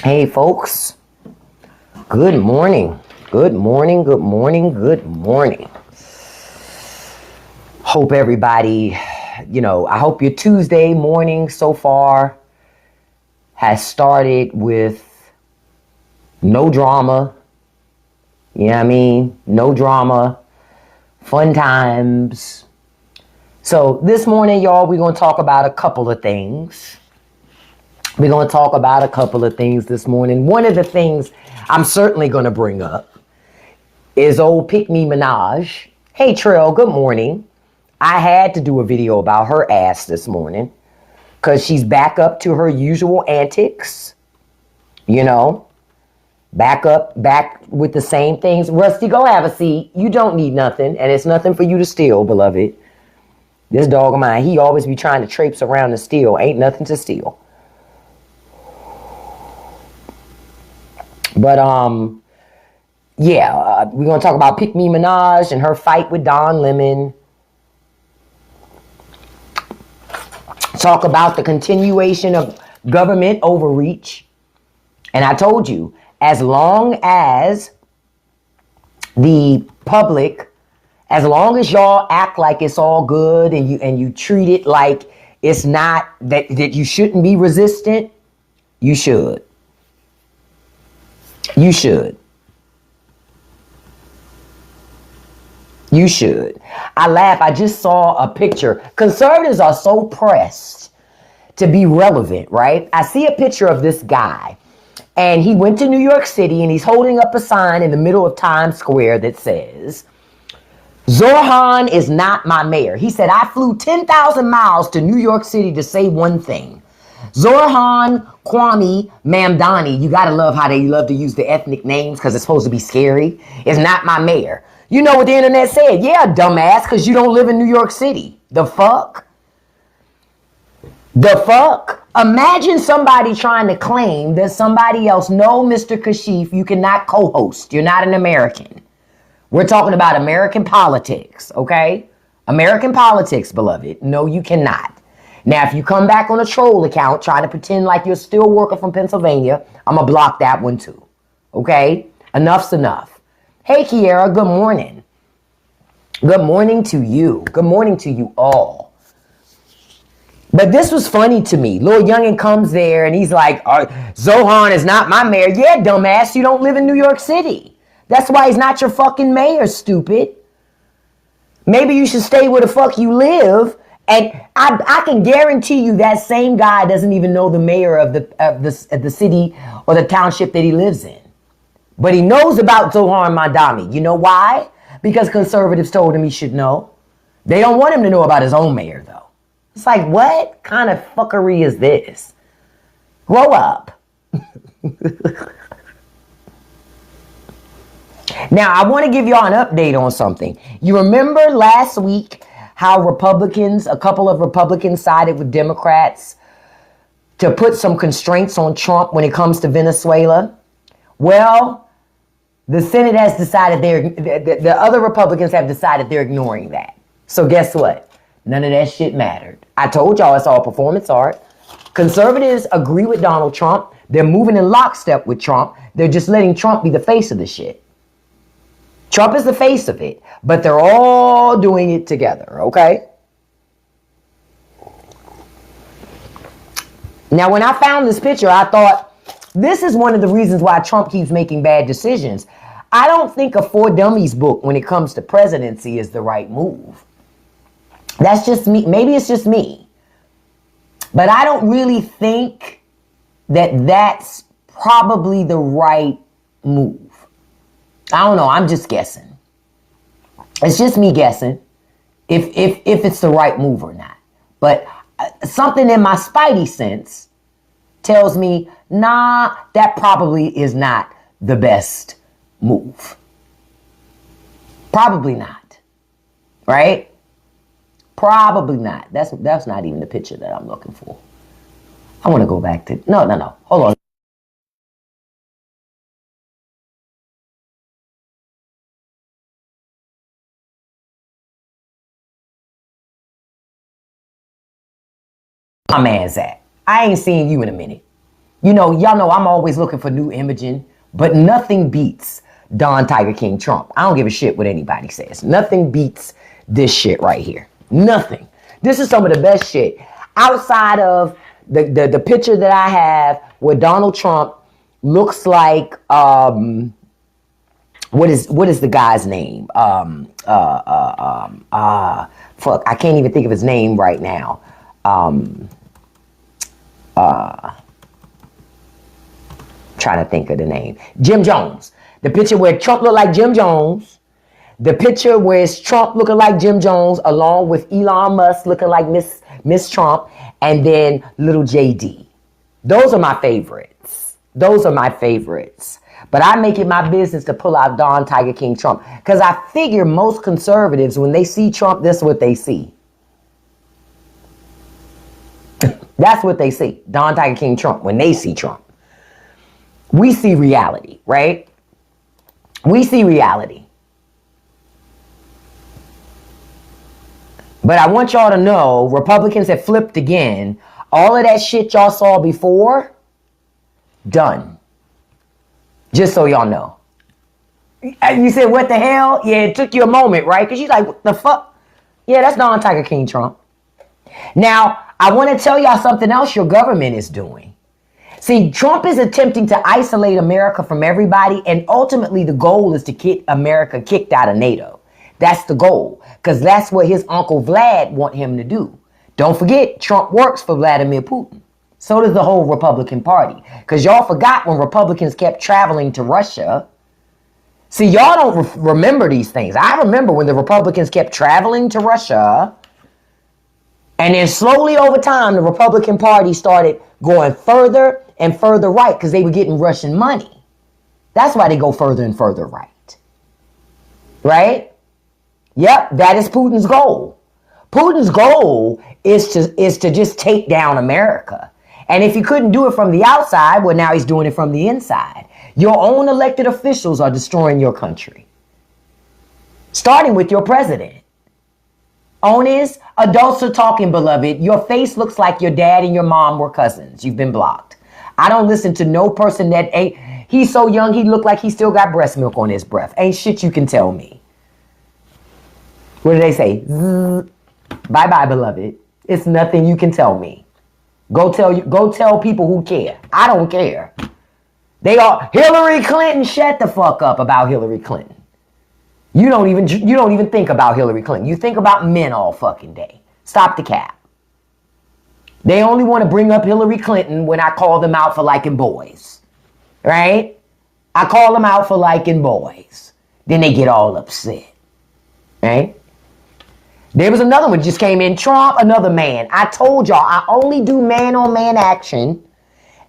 Hey folks, good morning. Good morning, good morning, good morning. Hope everybody, I hope your Tuesday morning so far has started with no drama. You know what I mean? No drama, fun times. So this morning, y'all, we're going to talk about a couple of things. We're going to talk about a couple of things this morning. One of the things I'm certainly going to bring up is old Pick Me Minaj. Hey, Trail, good morning. I had to do a video about her ass this morning because she's back up to her usual antics. Back with the same things. Rusty, go have a seat. You don't need nothing, and it's nothing for you to steal, beloved. This dog of mine, he always be trying to traipse around and steal. Ain't nothing to steal. But, we're going to talk about Pick Me Minaj and her fight with Don Lemon. Talk about the continuation of government overreach. And I told you, as long as the public, as long as y'all act like it's all good and you treat it like it's not, that you shouldn't be resistant, you should. You should. You should. I laugh. I just saw a picture. Conservatives are so pressed to be relevant, right? I see a picture of this guy, and he went to New York City, and he's holding up a sign in the middle of Times Square that says, Zohan is not my mayor. He said, I flew 10,000 miles to New York City to say one thing. Zohan Kwame Mamdani, you gotta love how they love to use the ethnic names because it's supposed to be scary, is not my mayor. You know what the internet said? Yeah, dumbass, because you don't live in New York City. The fuck? The fuck? Imagine somebody trying to claim that somebody else, no, Mr. Kashif, you cannot co-host. You're not an American. We're talking about American politics, okay? American politics, beloved. No, you cannot. Now, if you come back on a troll account trying to pretend like you're still working from Pennsylvania, I'm going to block that one too, okay? Enough's enough. Hey, Kiera, good morning. Good morning to you. Good morning to you all. But this was funny to me. Lil Youngin comes there and he's like, Zohan is not my mayor. Yeah, dumbass, you don't live in New York City. That's why he's not your fucking mayor, stupid. Maybe you should stay where the fuck you live. And I can guarantee you that same guy doesn't even know the mayor of the city or the township that he lives in. But he knows about Zohan Madami. You know why? Because conservatives told him he should know. They don't want him to know about his own mayor, though. It's like, what kind of fuckery is this? Grow up. Now, I want to give y'all an update on something. You remember last week how a couple of Republicans sided with Democrats to put some constraints on Trump when it comes to Venezuela? Well, the Senate has decided the other Republicans have decided they're ignoring that. So guess what? None of that shit mattered. I told y'all it's all performance art. Conservatives agree with Donald Trump. They're moving in lockstep with Trump. They're just letting Trump be the face of the shit. Trump is the face of it, but they're all doing it together, okay? Now, when I found this picture, I thought, this is one of the reasons why Trump keeps making bad decisions. I don't think a For Dummies book when it comes to presidency is the right move. That's just me. Maybe it's just me. But I don't really think that that's probably the right move. I don't know. I'm just guessing. It's just me guessing if it's the right move or not. But something in my spidey sense tells me, nah, that probably is not the best move. Probably not. Right? Probably not. That's not even the picture that I'm looking for. I want to go back to, no. Hold on. My man's at. I ain't seen you in a minute. You know, y'all know I'm always looking for new imaging, but nothing beats Don Tiger King Trump. I don't give a shit what anybody says. Nothing beats this shit right here. Nothing. This is some of the best shit. Outside of the picture that I have where Donald Trump looks like, what is the guy's name? Fuck, I can't even think of his name right now. Trying to think of the name. Jim Jones. The picture where Trump looked like Jim Jones. The picture where it's Trump looking like Jim Jones, along with Elon Musk looking like Miss Trump, and then little JD. Those are my favorites. Those are my favorites. But I make it my business to pull out Don Tiger King Trump, because I figure most conservatives, when they see Trump, that's what they see. That's what they see. Don Tiger King Trump, when they see Trump. We see reality, right? We see reality. But I want y'all to know, Republicans have flipped again. All of that shit y'all saw before, done. Just so y'all know. You said, what the hell? Yeah, it took you a moment, right? Because you're like, what the fuck? Yeah, that's Don Tiger King Trump. Now, I want to tell y'all something else your government is doing. See, Trump is attempting to isolate America from everybody, and ultimately the goal is to get America kicked out of NATO. That's the goal, because that's what his Uncle Vlad want him to do. Don't forget, Trump works for Vladimir Putin. So does the whole Republican Party. Because y'all forgot when Republicans kept traveling to Russia. See, y'all don't remember these things. I remember when the Republicans kept traveling to Russia. And then slowly over time, the Republican Party started going further and further right because they were getting Russian money. That's why they go further and further right. Right? Yep, that is Putin's goal. Putin's goal is to just take down America. And if he couldn't do it from the outside, well, now he's doing it from the inside. Your own elected officials are destroying your country. Starting with your president. Onis, adults are talking, beloved. Your face looks like your dad and your mom were cousins. You've been blocked. I don't listen to no person that ain't. He's so young, he look like he still got breast milk on his breath. Ain't shit you can tell me. What do they say? Bye-bye, beloved. It's nothing you can tell me. Go tell people who care. I don't care. They are Hillary Clinton. Shut the fuck up about Hillary Clinton. You don't even think about Hillary Clinton. You think about men all fucking day. Stop the cap. They only want to bring up Hillary Clinton when I call them out for liking boys. Right? I call them out for liking boys. Then they get all upset. Right? There was another one just came in. Trump, another man. I told y'all I only do man-on-man action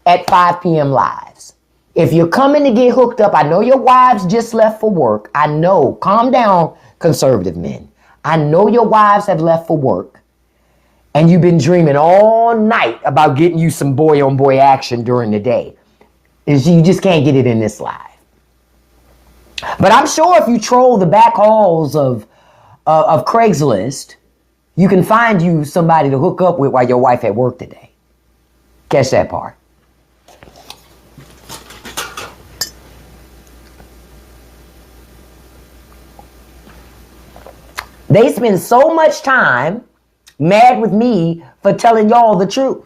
at 5 p.m. lives. If you're coming to get hooked up, I know your wives just left for work. I know. Calm down, conservative men. I know your wives have left for work. And you've been dreaming all night about getting you some boy-on-boy action during the day. You just can't get it in this live. But I'm sure if you troll the back halls of Craigslist, you can find you somebody to hook up with while your wife at work today. Catch that part. They spend so much time mad with me for telling y'all the truth.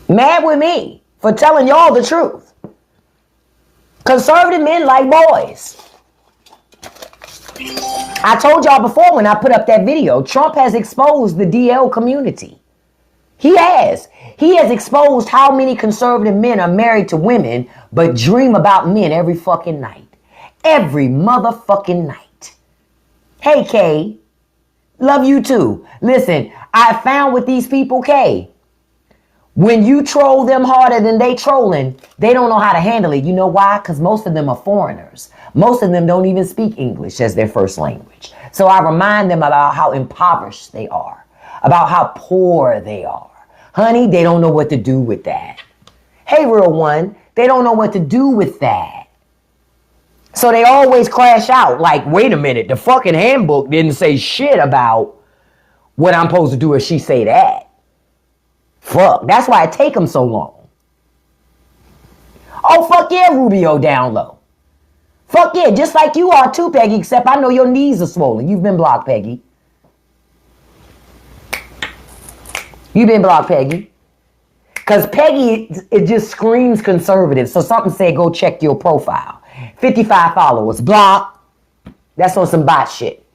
Mad with me for telling y'all the truth. Conservative men like boys. I told y'all before when I put up that video, Trump has exposed the DL community. He has. He has exposed how many conservative men are married to women but dream about men every fucking night. Every motherfucking night. Hey, Kay. Love you too. Listen, I found with these people, Kay, when you troll them harder than they trolling, they don't know how to handle it. You know why? Because most of them are foreigners. Most of them don't even speak English as their first language. So I remind them about how impoverished they are, about how poor they are. Honey, they don't know what to do with that. Hey, real one, they don't know what to do with that. So they always crash out like, wait a minute, the fucking handbook didn't say shit about what I'm supposed to do if she say that. Fuck, that's why it take them so long. Oh, fuck yeah, Rubio down low. Fuck yeah, just like you are too, Peggy, except I know your knees are swollen. You've been blocked, Peggy. You've been blocked, Peggy. Because Peggy, it just screams conservative. So something said, go check your profile. 55 followers. Block. That's on some bot shit.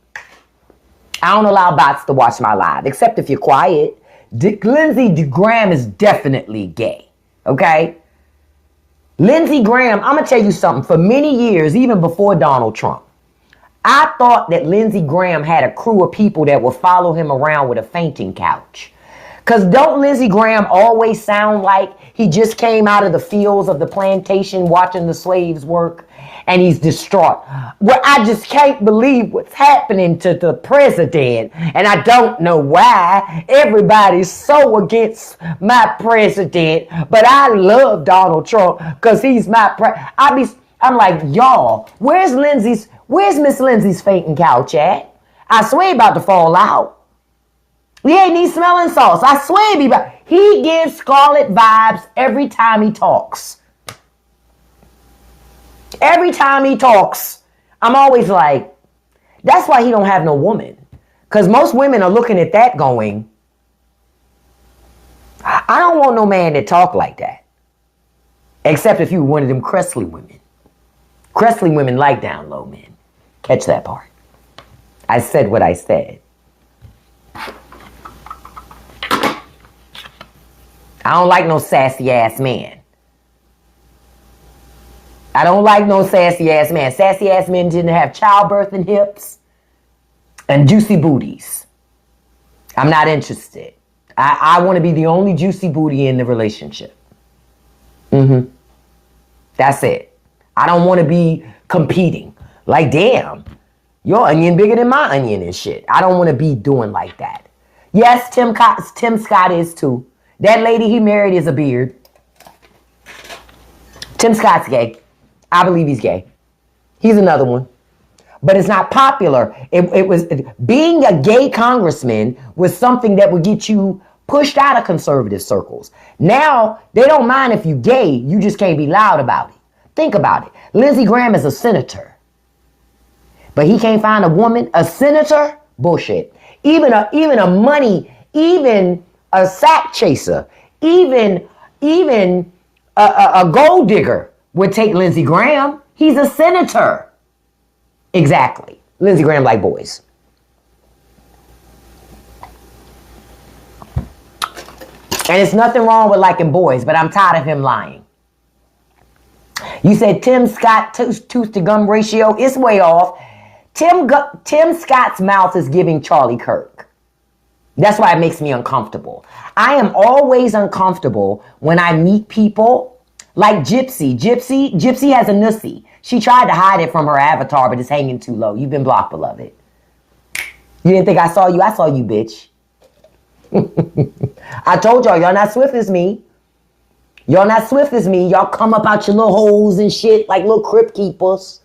I don't allow bots to watch my live, except if you're quiet. Lindsey Graham is definitely gay. Okay? Lindsey Graham, I'm going to tell you something. For many years, even before Donald Trump, I thought that Lindsey Graham had a crew of people that would follow him around with a fainting couch. Because don't Lindsey Graham always sound like he just came out of the fields of the plantation watching the slaves work and he's distraught? Well, I just can't believe what's happening to the president, and I don't know why everybody's so against my president, but I love Donald Trump because he's my I'm like, y'all, where's Miss Lindsay's fainting couch at? I swear he about to fall out. He ain't need smelling sauce. I swear he gives Scarlet vibes every time he talks. Every time he talks, I'm always like, that's why he don't have no woman. Because most women are looking at that going, I don't want no man that talk like that. Except if you one of them Cressley women. Cressley women like down low men. Catch that part. I said what I said. I don't like no sassy ass man. I don't like no sassy ass man. Sassy ass men didn't have childbirthing hips and juicy booties. I'm not interested. I want to be the only juicy booty in the relationship. That's it. I don't want to be competing. Like, damn, your onion bigger than my onion and shit. I don't want to be doing like that. Yes, Tim Scott is too. That lady he married is a beard. Tim Scott's gay. I believe he's gay. He's another one. But it's not popular. It was being a gay congressman was something that would get you pushed out of conservative circles. Now, they don't mind if you're gay. You just can't be loud about it. Think about it. Lindsey Graham is a senator. But he can't find a woman. A senator? Bullshit. Even a sack chaser, even a gold digger would take Lindsey Graham. He's a senator. Exactly. Lindsey Graham like boys. And it's nothing wrong with liking boys, but I'm tired of him lying. You said Tim Scott tooth to gum ratio. It's way off. Tim Scott's mouth is giving Charlie Kirk. That's why it makes me uncomfortable. I am always uncomfortable when I meet people like Gypsy. Gypsy has a nussy. She tried to hide it from her avatar, but it's hanging too low. You've been blocked, beloved. You didn't think I saw you? I saw you, bitch. I told y'all not swift as me. Y'all not swift as me. Y'all come up out your little holes and shit like little crypt keepers.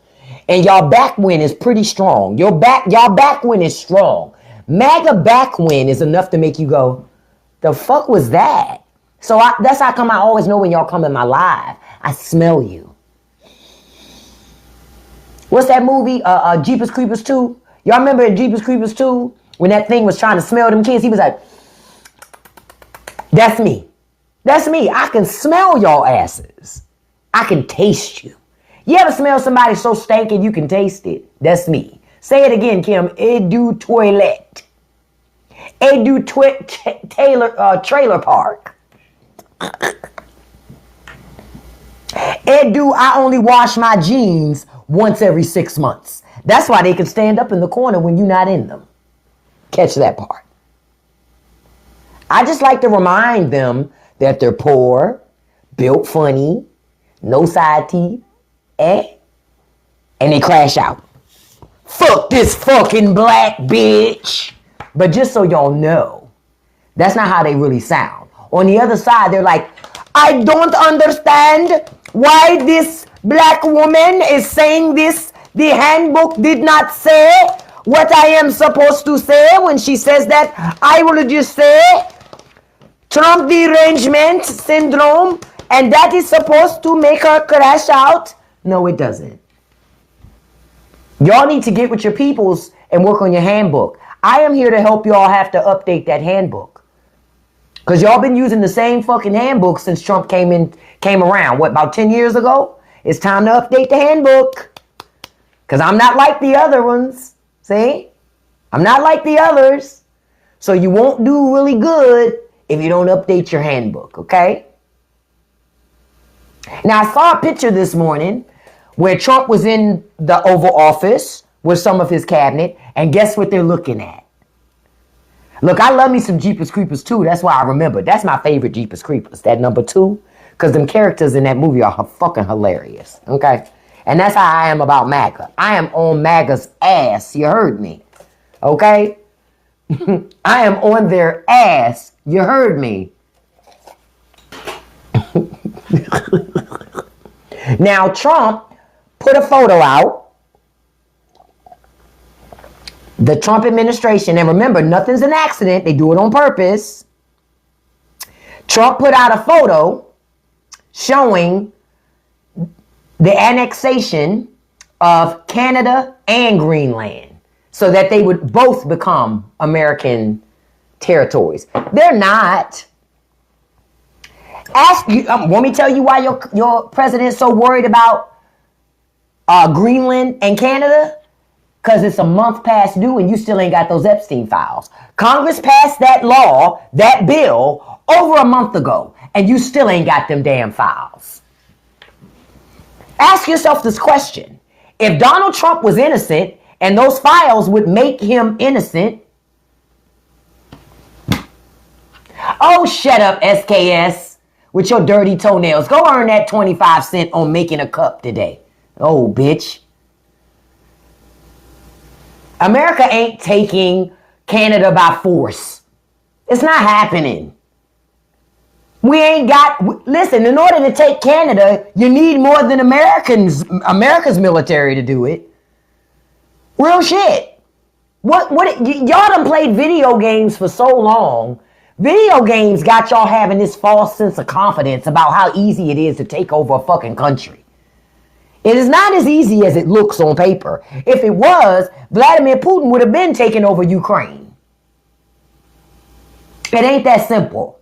And y'all backwind is pretty strong. Y'all backwind is strong. MAGA backwind is enough to make you go, the fuck was that? So that's how come I always know when y'all come in my live. I smell you. What's that movie? Jeepers Creepers 2? Y'all remember in Jeepers Creepers 2 when that thing was trying to smell them kids? He was like, that's me. That's me. I can smell y'all asses. I can taste you. You ever smell somebody so stinking you can taste it? That's me. Say it again, Kim. Et du toilette. Et du trailer park. Et du I only wash my jeans once every 6 months. That's why they can stand up in the corner when you're not in them. Catch that part. I just like to remind them that they're poor, built funny, no side teeth, and they crash out. Fuck this fucking black bitch. But just so y'all know, that's not how they really sound. On the other side, they're like, I don't understand why this black woman is saying this. The handbook did not say what I am supposed to say. When she says that, I will just say, Trump derangement syndrome, and that is supposed to make her crash out. No, it doesn't. Y'all need to get with your peoples and work on your handbook. I am here to help y'all have to update that handbook. Because y'all been using the same fucking handbook since Trump came around. What, about 10 years ago? It's time to update the handbook. Because I'm not like the other ones. See? I'm not like the others. So you won't do really good if you don't update your handbook, okay? Now, I saw a picture this morning where Trump was in the Oval Office with some of his cabinet, and guess what they're looking at? Look, I love me some Jeepers Creepers too. That's why I remember. That's my favorite Jeepers Creepers, that number 2, because them characters in that movie are fucking hilarious, okay? And that's how I am about MAGA. I am on MAGA's ass, you heard me, okay? I am on their ass. You heard me. Now, Trump put a photo out. The Trump administration, and remember, nothing's an accident. They do it on purpose. Trump put out a photo showing the annexation of Canada and Greenland, so that they would both become American territories. They're not. Ask you. Want me to tell you why your president is so worried about Greenland and Canada? Because it's a month past due and you still ain't got those Epstein files. Congress passed that law, that bill, over a month ago, and you still ain't got them damn files. Ask yourself this question. If Donald Trump was innocent, and those files would make him innocent. Oh, shut up, SKS, with your dirty toenails. Go earn that 25 cents on making a cup today. Oh, bitch. America ain't taking Canada by force. It's not happening. We ain't got, listen, in order to take Canada, you need more than America's military to do it. Real shit. What y'all done played video games for so long. Video games got y'all having this false sense of confidence about how easy it is to take over a fucking country. It is not as easy as it looks on paper. If it was, Vladimir Putin would have been taking over Ukraine. It ain't that simple.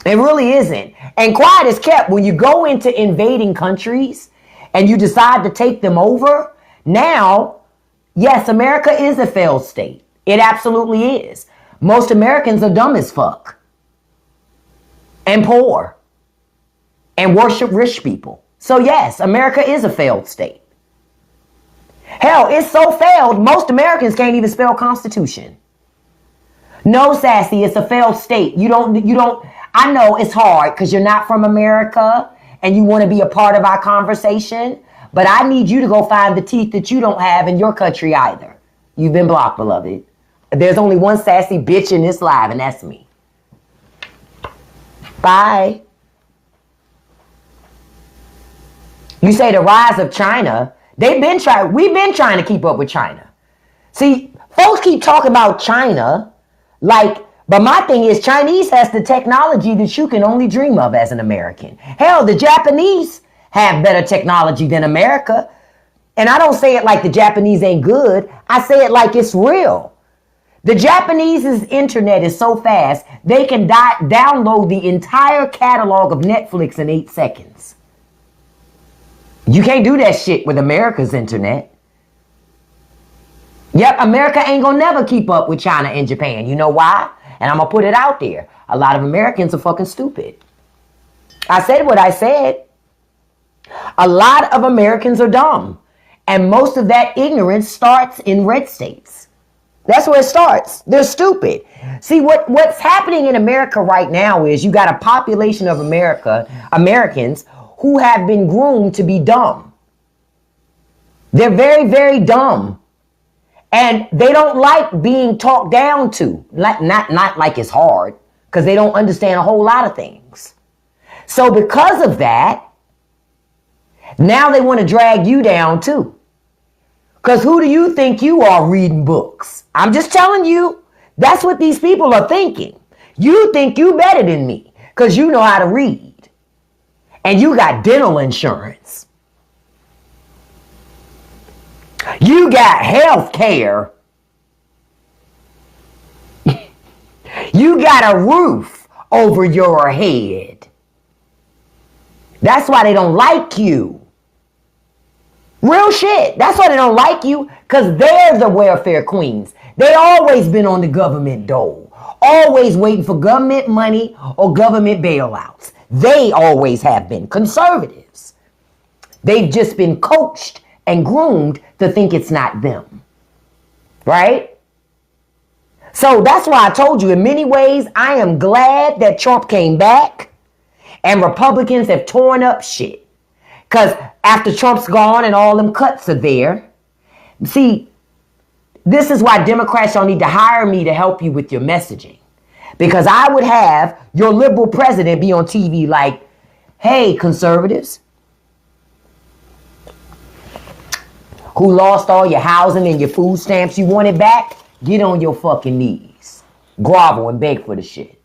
It really isn't. And quiet is kept when you go into invading countries and you decide to take them over. Now, yes, America is a failed state. It absolutely is. Most Americans are dumb as fuck. And poor. And worship rich people. So yes, America is a failed state. Hell, it's so failed, most Americans can't even spell Constitution. No, Sassy, it's a failed state. You don't, I know it's hard because you're not from America and you want to be a part of our conversation. But I need you to go find the teeth that you don't have in your country either. You've been blocked, beloved. There's only one sassy bitch in this live, and that's me. Bye. You say the rise of China. We've been trying to keep up with China. See, folks keep talking about China but my thing is Chinese has the technology that you can only dream of as an American. Hell, the Japanese have better technology than America. And I don't say it like the Japanese ain't good. I say it like it's real. The Japanese's internet is so fast, they can download the entire catalog of Netflix in 8 seconds. You can't do that shit with America's internet. Yep, America ain't gonna never keep up with China and Japan. You know why? And I'm gonna put it out there. A lot of Americans are fucking stupid. I said what I said. A lot of Americans are dumb. And most of that ignorance starts in red states. That's where it starts. They're stupid. See, what's happening in America right now is you got a population of Americans who have been groomed to be dumb. They're very, very dumb. And they don't like being talked down to. Not like it's hard, because they don't understand a whole lot of things. So because of that, now they want to drag you down too. Because who do you think you are reading books? I'm just telling you, that's what these people are thinking. You think you better than me because you know how to read. And you got dental insurance. You got health care. You got a roof over your head. That's why they don't like you. Real shit. That's why they don't like you, because they're the welfare queens. They always been on the government dole. Always waiting for government money or government bailouts. They always have been conservatives. They've just been coached and groomed to think it's not them. Right? So that's why I told you, in many ways, I am glad that Trump came back and Republicans have torn up shit. Because after Trump's gone and all them cuts are there, see, this is why Democrats don't need to hire me to help you with your messaging. Because I would have your liberal president be on TV like, hey, conservatives who lost all your housing and your food stamps you wanted back, get on your fucking knees. Grovel and beg for the shit.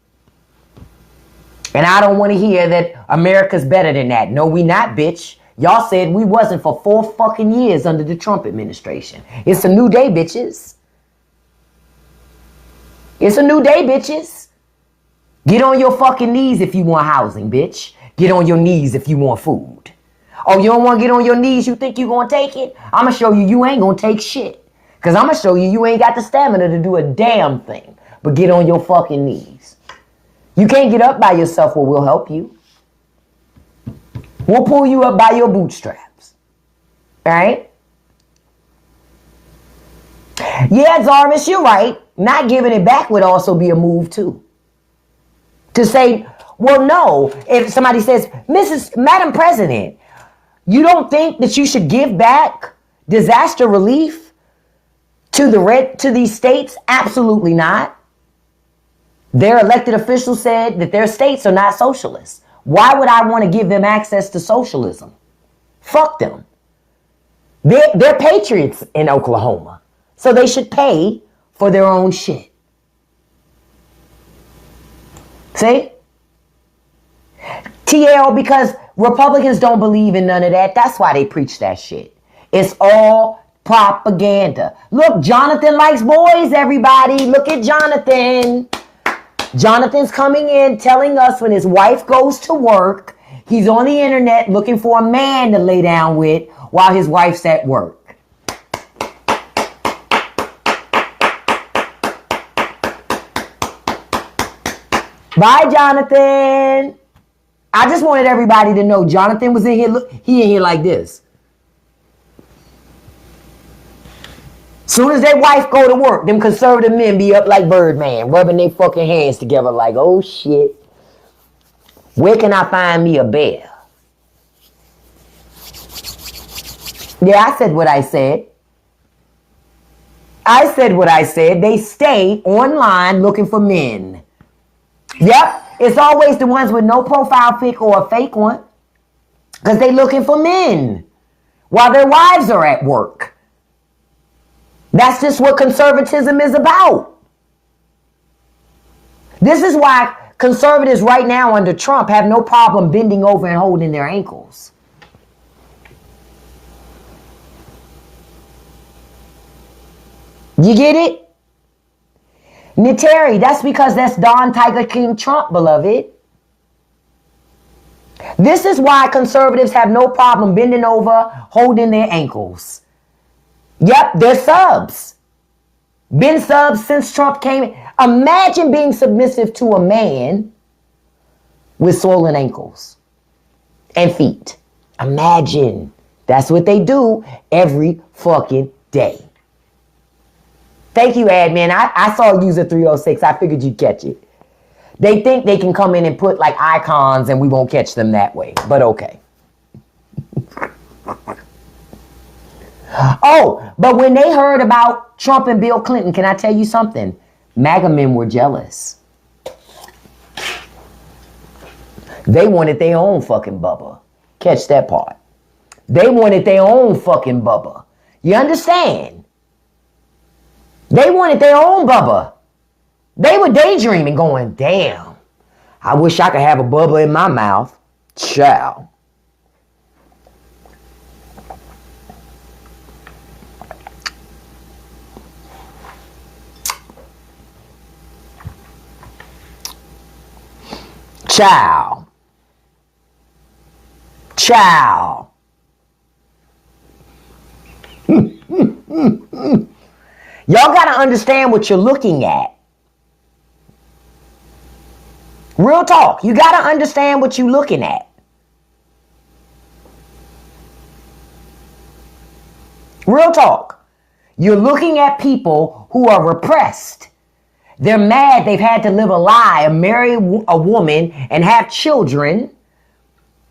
And I don't want to hear that America's better than that. No, we not, bitch. Y'all said we wasn't for 4 fucking years under the Trump administration. It's a new day, bitches. It's a new day, bitches. Get on your fucking knees if you want housing, bitch. Get on your knees if you want food. Oh, you don't want to get on your knees? You think you going to take it? I'm going to show you you ain't going to take shit. Because I'm going to show you you ain't got the stamina to do a damn thing. But get on your fucking knees. You can't get up by yourself, well, we'll help you. We'll pull you up by your bootstraps. Right? Yeah, Zarvis, you're right. Not giving it back would also be a move, too. To say, well, no. If somebody says, Madam President, you don't think that you should give back disaster relief to these states? Absolutely not. Their elected officials said that their states are not socialists. Why would I want to give them access to socialism? Fuck them. They're patriots in Oklahoma. So they should pay for their own shit. See? TL, because Republicans don't believe in none of that. That's why they preach that shit. It's all propaganda. Look, Jonathan likes boys, everybody. Look at Jonathan. Jonathan's coming in telling us when his wife goes to work, he's on the internet looking for a man to lay down with while his wife's at work. Bye, Jonathan. I just wanted everybody to know Jonathan was in here. Look, he in here like this. Soon as their wife go to work, them conservative men be up like Birdman, rubbing their fucking hands together like, oh shit. Where can I find me a bear? Yeah, I said what I said. I said what I said. They stay online looking for men. Yep, it's always the ones with no profile pic or a fake one. Because they looking for men while their wives are at work. That's just what conservatism is about. This is why conservatives right now under Trump have no problem bending over and holding their ankles. You get it? Niteri, that's because that's Don Tiger King Trump, beloved. This is why conservatives have no problem bending over, holding their ankles. Yep, they're subs. Been subs since Trump came in. Imagine being submissive to a man with swollen ankles and feet. Imagine. That's what they do every fucking day. Thank you, admin. I saw user 306. I figured you'd catch it. They think they can come in and put like icons and we won't catch them that way. But okay. Oh, but when they heard about Trump and Bill Clinton, can I tell you something? MAGA men were jealous. They wanted their own fucking Bubba. Catch that part. They wanted their own fucking Bubba. You understand? They wanted their own Bubba. They were daydreaming, going, damn, I wish I could have a bubble in my mouth. Child. Child. Child. Y'all got to understand what you're looking at. Real talk. You got to understand what you're looking at. Real talk. You're looking at people who are repressed. They're mad they've had to live a lie and marry a woman and have children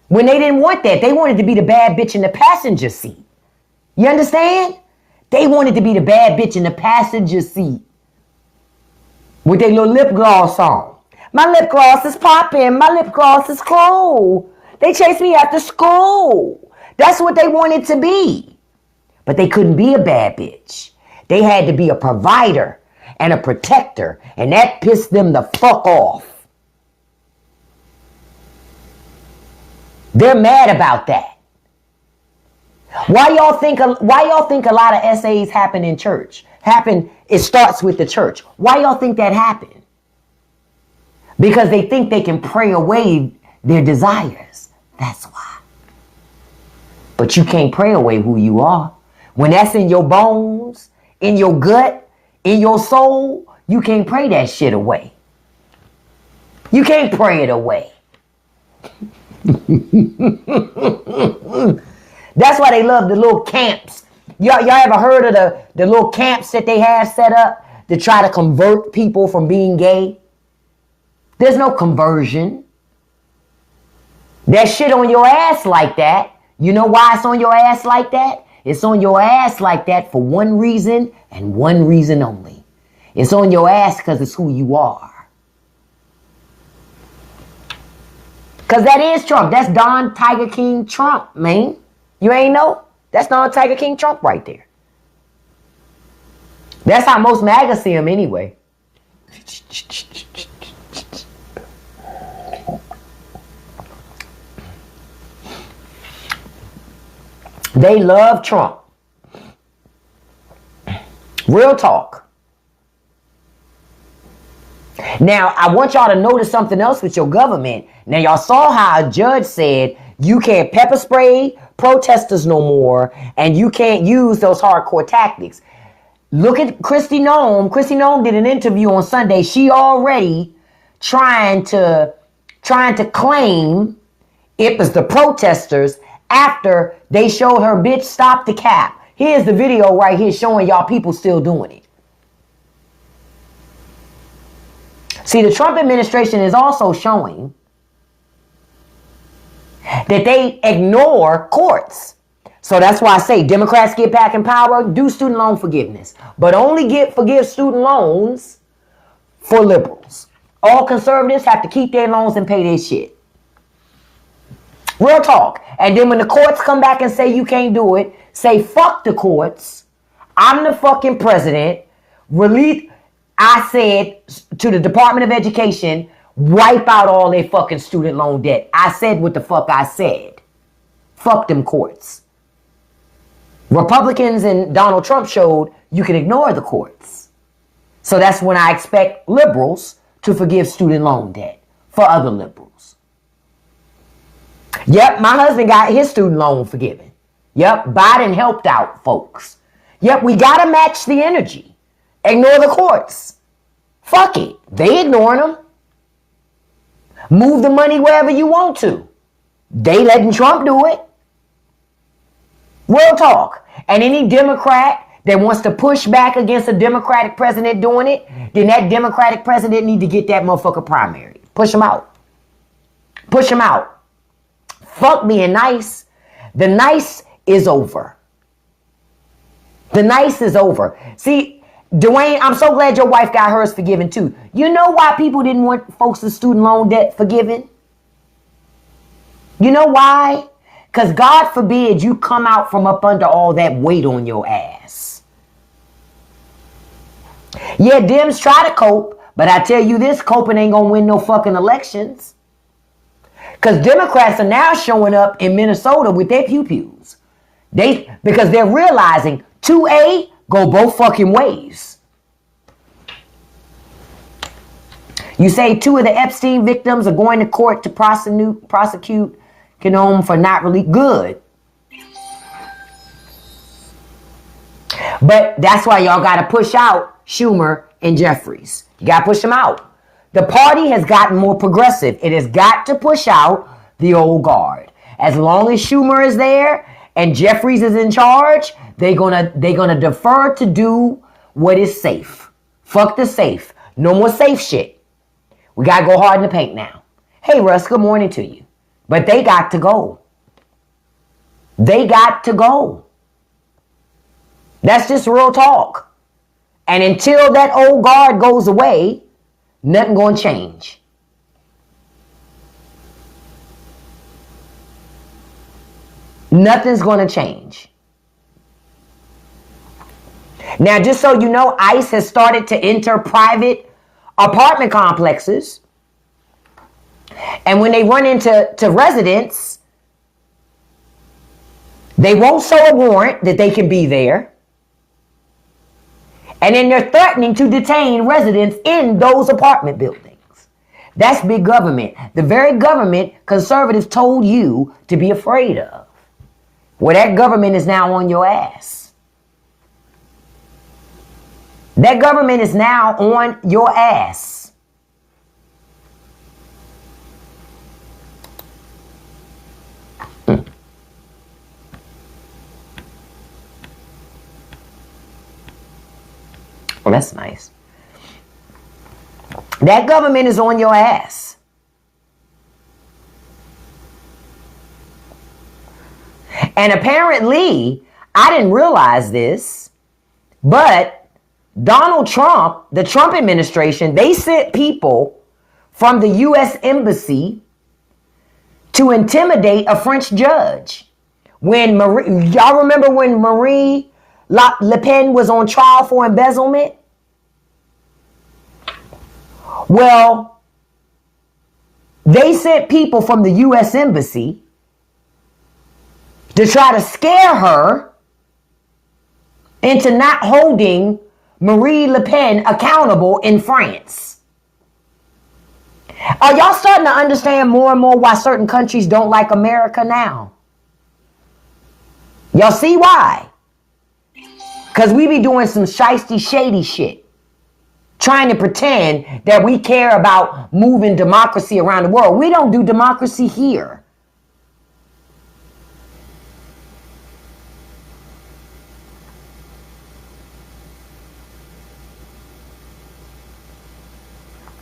when they didn't want that. They wanted to be the bad bitch in the passenger seat. You understand? They wanted to be the bad bitch in the passenger seat with their little lip gloss on. My lip gloss is popping. My lip gloss is cool. They chased me after school. That's what they wanted to be. But they couldn't be a bad bitch. They had to be a provider and a protector. And that pissed them the fuck off. They're mad about that. Why y'all think a lot of essays happen in church? It starts with the church. Why y'all think that happened? Because they think they can pray away their desires. That's why. But you can't pray away who you are. When that's in your bones, in your gut, in your soul, you can't pray that shit away. You can't pray it away. That's why they love the little camps. Y'all ever heard of the little camps that they have set up to try to convert people from being gay? There's no conversion. That shit on your ass like that. You know why it's on your ass like that? It's on your ass like that for one reason and one reason only. It's on your ass because it's who you are. Because that is Trump. That's Don Tiger King Trump, man. You ain't know? That's Don Tiger King Trump right there. That's how most MAGA see him anyway. They love Trump. Real talk. Now, I want y'all to notice something else with your government. Now, y'all saw how a judge said you can't pepper spray protesters no more, and you can't use those hardcore tactics. Look at Kristi Noem. Kristi Noem did an interview on Sunday. She already trying to claim it was the protesters after they showed her bitch stop the cap. Here's the video right here showing y'all people still doing it. See, the Trump administration is also showing that they ignore courts. So that's why I say Democrats get back in power, do student loan forgiveness, but only forgive student loans for liberals. All conservatives have to keep their loans and pay their shit. Real talk. And then when the courts come back and say you can't do it, say fuck the courts. I'm the fucking president. I said to the Department of Education, wipe out all their fucking student loan debt. I said what the fuck I said. Fuck them courts. Republicans and Donald Trump showed you can ignore the courts. So that's when I expect liberals to forgive student loan debt for other liberals. Yep, my husband got his student loan forgiven. Yep, Biden helped out folks. Yep, we got to match the energy. Ignore the courts. Fuck it. They ignoring them. Move the money wherever you want to. They letting Trump do it. Real talk. And any Democrat that wants to push back against a Democratic president doing it, then that Democratic president need to get that motherfucker primary. Push him out. Push him out. Fuck being nice. The nice is over. The nice is over. See, Dwayne, I'm so glad your wife got hers forgiven too. You know why people didn't want folks' student loan debt forgiven? You know why? Because God forbid you come out from up under all that weight on your ass. Yeah, Dems try to cope, But I tell you this, Copeland ain't gonna win no fucking elections. Because Democrats are now showing up in Minnesota with their pew-pews. Because they're realizing 2A go both fucking ways. You say 2 of the Epstein victims are going to court to prosecute Canome for not really good. But that's why y'all got to push out Schumer and Jeffries. You got to push them out. The party has gotten more progressive. It has got to push out the old guard. As long as Schumer is there and Jeffries is in charge, they're gonna defer to do what is safe. Fuck the safe. No more safe shit. We got to go hard in the paint now. Hey, Russ, good morning to you. But they got to go. They got to go. That's just real talk. And until that old guard goes away, nothing going to change. Nothing's going to change. Now, just so you know, ICE has started to enter private apartment complexes. And when they run into residents, they won't show a warrant that they can be there. And then they're threatening to detain residents in those apartment buildings. That's big government. The very government conservatives told you to be afraid of. Well, that government is now on your ass. That government is now on your ass. Well, that's nice. That government is on your ass. And apparently, I didn't realize this, but Donald Trump, the Trump administration, they sent people from the U.S. Embassy to intimidate a French judge. Y'all remember when Marie Le Pen was on trial for embezzlement? Well, they sent people from the U.S. Embassy to try to scare her into not holding Marie Le Pen accountable in France. Are y'all starting to understand more and more why certain countries don't like America now? Y'all see why? Because we be doing some shiesty, shady shit. Trying to pretend that we care about moving democracy around the world. We don't do democracy here.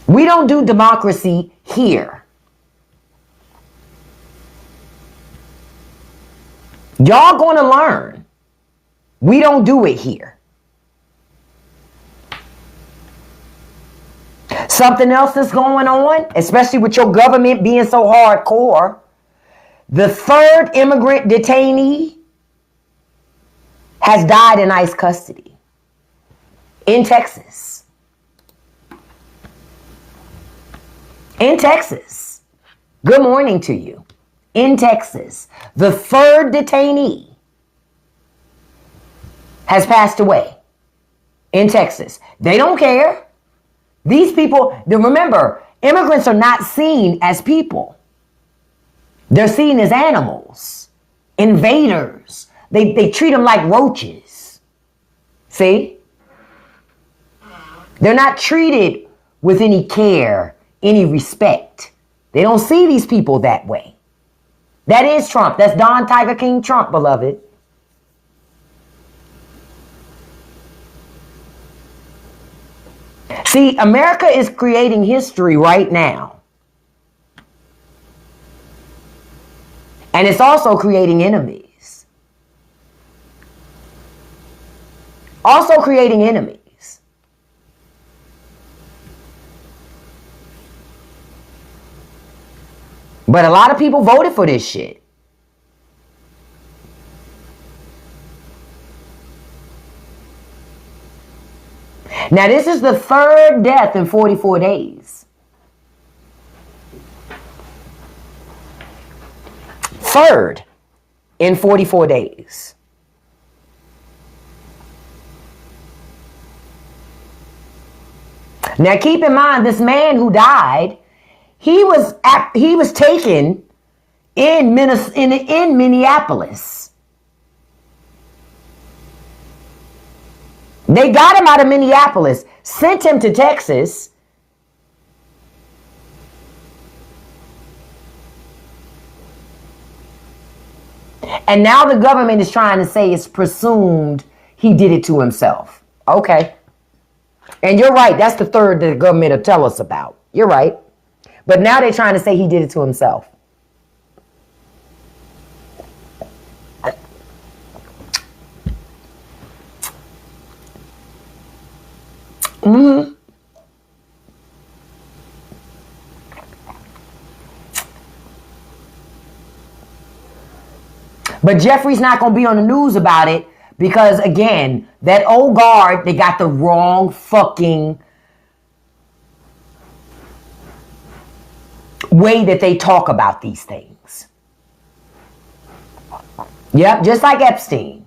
We don't do democracy here. Y'all gonna learn. We don't do it here. Something else that's going on, especially with your government being so hardcore. The third immigrant detainee has died in ICE custody in Texas. In Texas. Good morning to you. In Texas, the third detainee has passed away in Texas. They don't care. These people, remember, immigrants are not seen as people. They're seen as animals, invaders. They treat them like roaches. See? They're not treated with any care, any respect. They don't see these people that way. That is Trump. That's Don Tiger King Trump, beloved. See, America is creating history right now. And it's also creating enemies. Also creating enemies. But a lot of people voted for this shit. Now, this is the third death in 44 days. Third in 44 days. Now, keep in mind, this man who died, he was taken in Minneapolis. They got him out of Minneapolis, sent him to Texas. And now the government is trying to say it's presumed he did it to himself. Okay. And you're right. That's the third that the government will tell us about. You're right. But now they're trying to say he did it to himself. Mm-hmm. But Jeffrey's not going to be on the news about it because, again, that old guard, they got the wrong fucking way that they talk about these things. Yep, just like Epstein.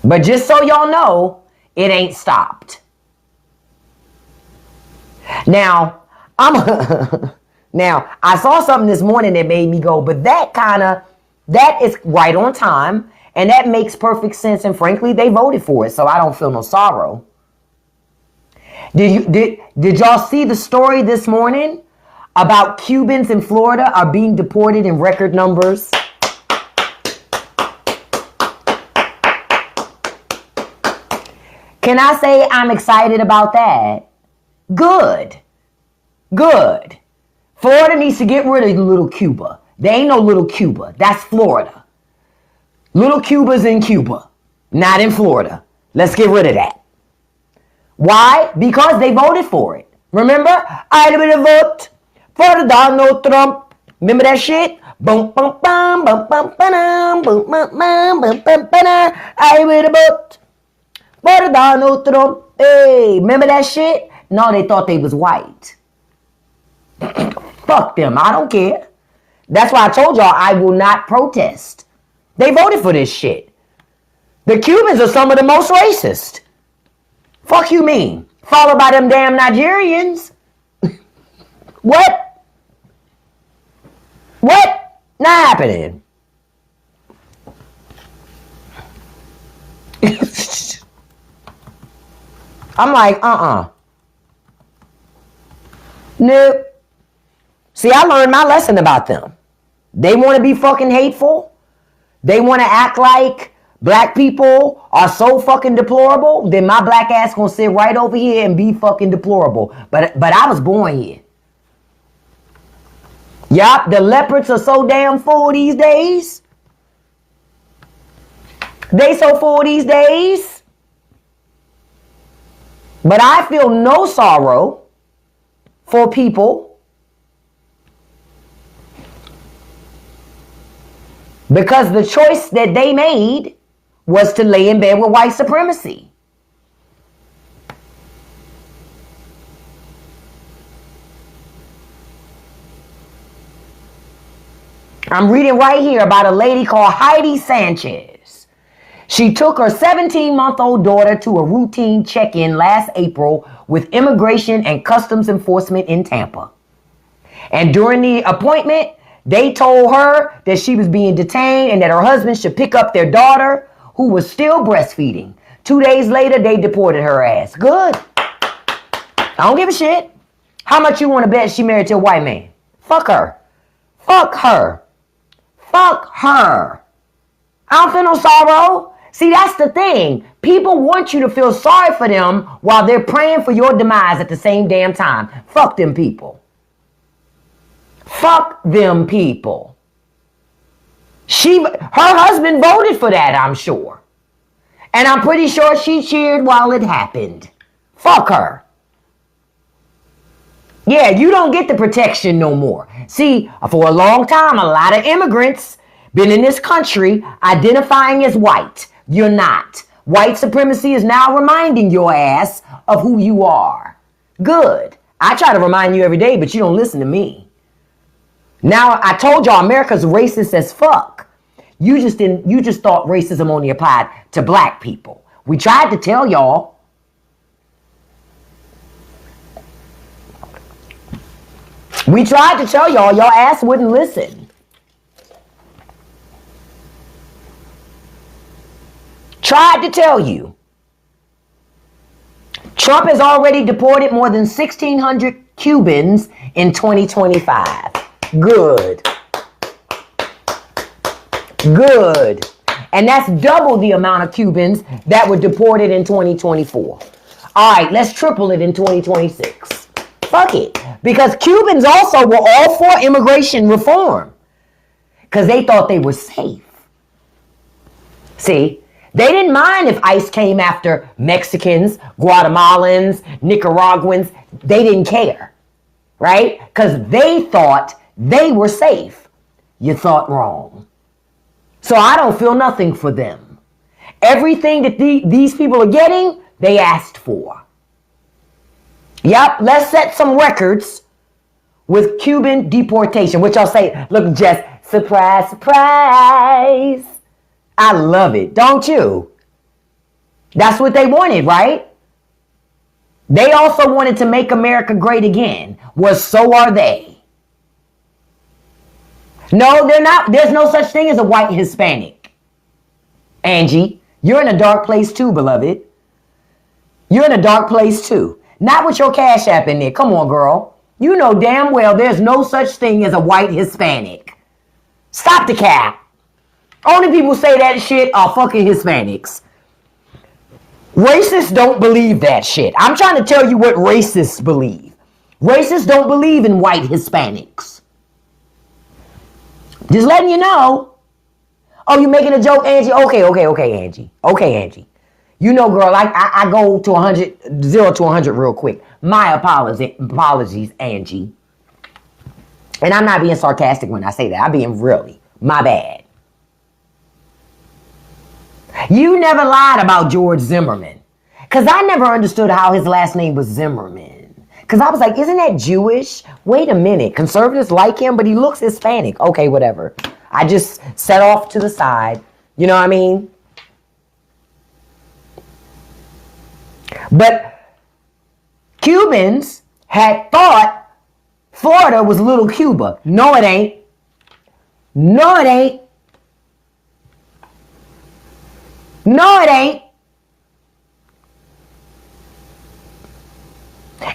But just so y'all know, it ain't stopped. Now, now, I saw something this morning that made me go, but that is right on time, and that makes perfect sense, and frankly, they voted for it, so I don't feel no sorrow. Did y'all see the story this morning about Cubans in Florida are being deported in record numbers? Can I say I'm excited about that? Good. Good. Florida needs to get rid of little Cuba. There ain't no little Cuba. That's Florida. Little Cuba's in Cuba, not in Florida. Let's get rid of that. Why? Because they voted for it. Remember? I will vote for Donald Trump. Remember that shit? Boom, boom, bum, bum, bum, ba-dum, boom, bum, bum, bum, bum, ba-dum. I will vote for Donald Trump. Hey, remember that shit? No, they thought they was white. Fuck them. I don't care. That's why I told y'all I will not protest. They voted for this shit. The Cubans are some of the most racist. Fuck you mean? Followed by them damn Nigerians. What? What? Not happening. I'm like, Nope. See, I learned my lesson about them. They want to be fucking hateful. They want to act like black people are so fucking deplorable. Then my black ass gonna sit right over here and be fucking deplorable. But I was born here. Yup, the leopards are so damn full these days. They so full these days. But I feel no sorrow for people because the choice that they made was to lay in bed with white supremacy. I'm reading right here about a lady called Heidi Sanchez. She took her 17-month-old daughter to a routine check-in last April with Immigration and Customs Enforcement in Tampa. And during the appointment, they told her that she was being detained and that her husband should pick up their daughter, who was still breastfeeding. 2 days later, they deported her ass. Good. I don't give a shit. How much you want to bet she married to a white man? Fuck her. Fuck her. Fuck her. I don't feel no sorrow. See, that's the thing. People want you to feel sorry for them while they're praying for your demise at the same damn time. Fuck them people. Fuck them people. Her husband voted for that, I'm sure. And I'm pretty sure she cheered while it happened. Fuck her. Yeah, you don't get the protection no more. See, for a long time, a lot of immigrants been in this country identifying as white. You're not. White supremacy is now reminding your ass of who you are. Good. I try to remind you every day, but you don't listen to me. Now, I told y'all America's racist as fuck. You just thought racism only applied to black people. We tried to tell y'all. We tried to tell y'all, your ass wouldn't listen. Tried to tell you. Trump has already deported more than 1,600 Cubans in 2025. Good. Good. And that's double the amount of Cubans that were deported in 2024. All right, let's triple it in 2026. Fuck it. Because Cubans also were all for immigration reform. Because they thought they were safe. See? They didn't mind if ICE came after Mexicans, Guatemalans, Nicaraguans. They didn't care, right? Because they thought they were safe. You thought wrong. So I don't feel nothing for them. Everything that these people are getting, they asked for. Yep, let's set some records with Cuban deportation, which I'll say, look, Jess, surprise, surprise. I love it, don't you? That's what they wanted, right? They also wanted to make America great again. Well, so are they. No, they're not. There's no such thing as a white Hispanic. Angie, you're in a dark place too, beloved. You're in a dark place too. Not with your Cash App in there. Come on, girl. You know damn well there's no such thing as a white Hispanic. Stop the cap. Only people say that shit are fucking Hispanics. Racists don't believe that shit. I'm trying to tell you what racists believe. Racists don't believe in white Hispanics. Just letting you know. Oh, you making a joke, Angie? Okay, Angie. Okay, Angie. You know, girl, I go to 100, 0 to 100 real quick. My apologies, Angie. And I'm not being sarcastic when I say that. I'm being really. My bad. You never lied about George Zimmerman. Because I never understood how his last name was Zimmerman. Because I was like, isn't that Jewish? Wait a minute. Conservatives like him, but he looks Hispanic. Okay, whatever. I just set off to the side. You know what I mean? But Cubans had thought Florida was little Cuba. No, it ain't. No, it ain't. No, it ain't.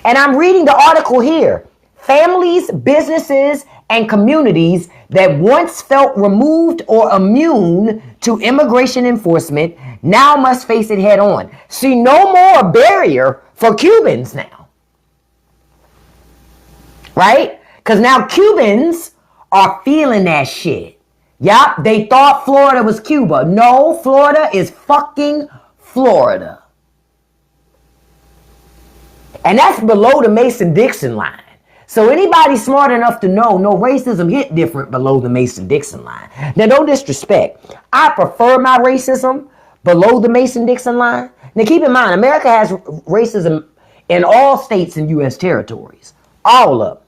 And I'm reading the article here. Families, businesses, and communities that once felt removed or immune to immigration enforcement now must face it head on. See, no more barrier for Cubans now. Right? Because now Cubans are feeling that shit. Yup, they thought Florida was Cuba. No, Florida is fucking Florida. And that's below the Mason-Dixon line. So anybody smart enough to know, no, racism hit different below the Mason-Dixon line. Now, don't disrespect. I prefer my racism below the Mason-Dixon line. Now, keep in mind, America has racism in all states and U.S. territories. All of them.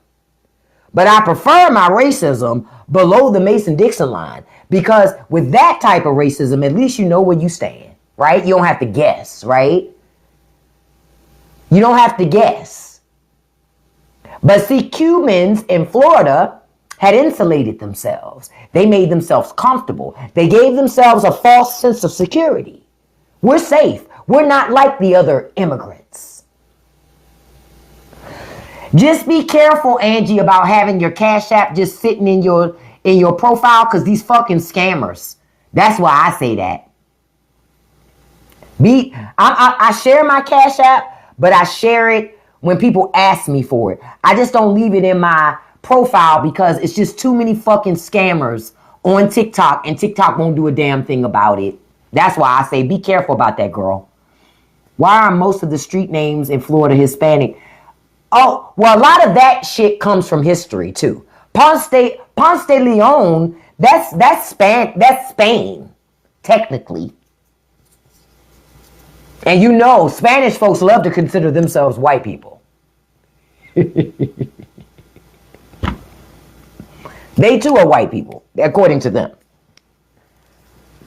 But I prefer my racism below the Mason-Dixon line because with that type of racism, at least you know where you stand, right? You don't have to guess, right? You don't have to guess. But see, Cubans in Florida had insulated themselves. They made themselves comfortable. They gave themselves a false sense of security. We're safe. We're not like the other immigrants. Just be careful, Angie, about having your Cash App just sitting in your profile because these fucking scammers. That's why I say that. I share my Cash App, but I share it when people ask me for it. I just don't leave it in my profile because it's just too many fucking scammers on TikTok, and TikTok won't do a damn thing about it. That's why I say be careful about that, girl. Why are most of the street names in Florida Hispanic? Oh, well, a lot of that shit comes from history, too. Ponce de Leon That's Spain, technically. And you know, Spanish folks love to consider themselves white people. They too are white people, according to them.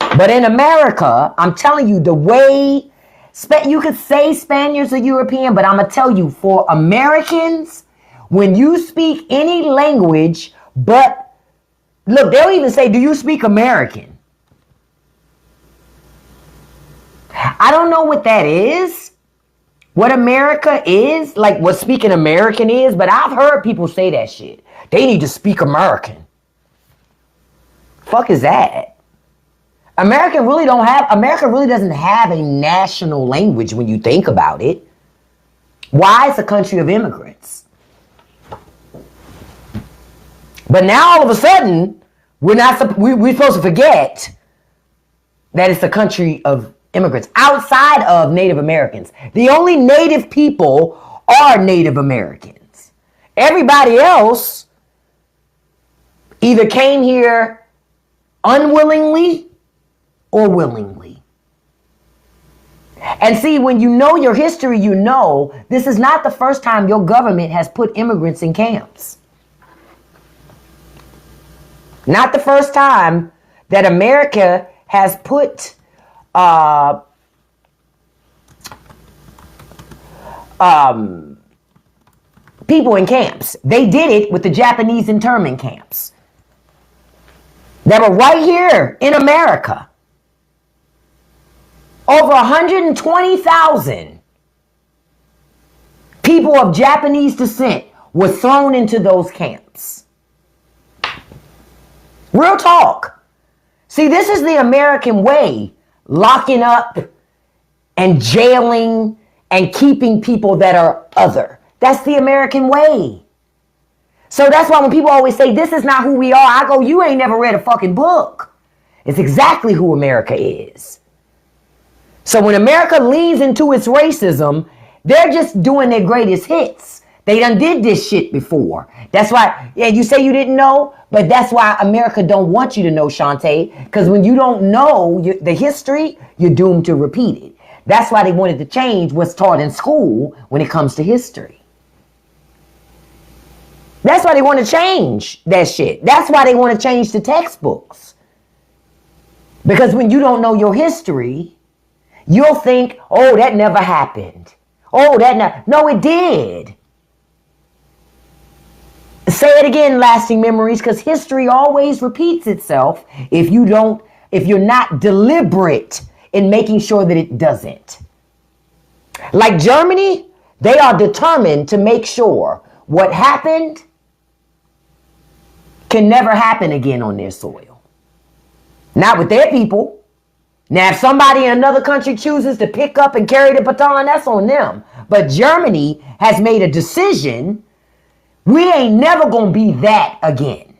But in America, I'm telling you, the way you could say Spaniards are European, but I'm going to tell you, for Americans, when you speak any language, but look, they'll even say, do you speak American? I don't know what that is, what America is, like what speaking American is, but I've heard people say that shit. They need to speak American. Fuck is that? America really doesn't have a national language when you think about it. Why? It's a country of immigrants. But now all of a sudden, we're supposed to forget that it's a country of immigrants outside of Native Americans. The only native people are Native Americans. Everybody else either came here unwillingly or willingly. And see, when you know your history, you know this is not the first time your government has put immigrants in camps. Not the first time that America has put people in camps. They did it with the Japanese internment camps that were right here in America. Over 120,000 people of Japanese descent were thrown into those camps. Real talk. See, this is the American way, locking up and jailing and keeping people that are other. That's the American way. So that's why when people always say, this is not who we are, I go, you ain't never read a fucking book. It's exactly who America is. So when America leans into its racism, they're just doing their greatest hits. They done did this shit before. That's why, yeah, you say you didn't know, but that's why America don't want you to know, Shantae, because when you don't know the history, you're doomed to repeat it. That's why they wanted to change what's taught in school when it comes to history. That's why they want to change that shit. That's why they want to change the textbooks. Because when you don't know your history, you'll think, oh, that never happened. Oh, no, it did. Say it again, lasting memories, because history always repeats itself if you're not deliberate in making sure that it doesn't. Like Germany, they are determined to make sure what happened can never happen again on their soil. Not with their people. Now, if somebody in another country chooses to pick up and carry the baton, that's on them. But Germany has made a decision. We ain't never gonna be that again.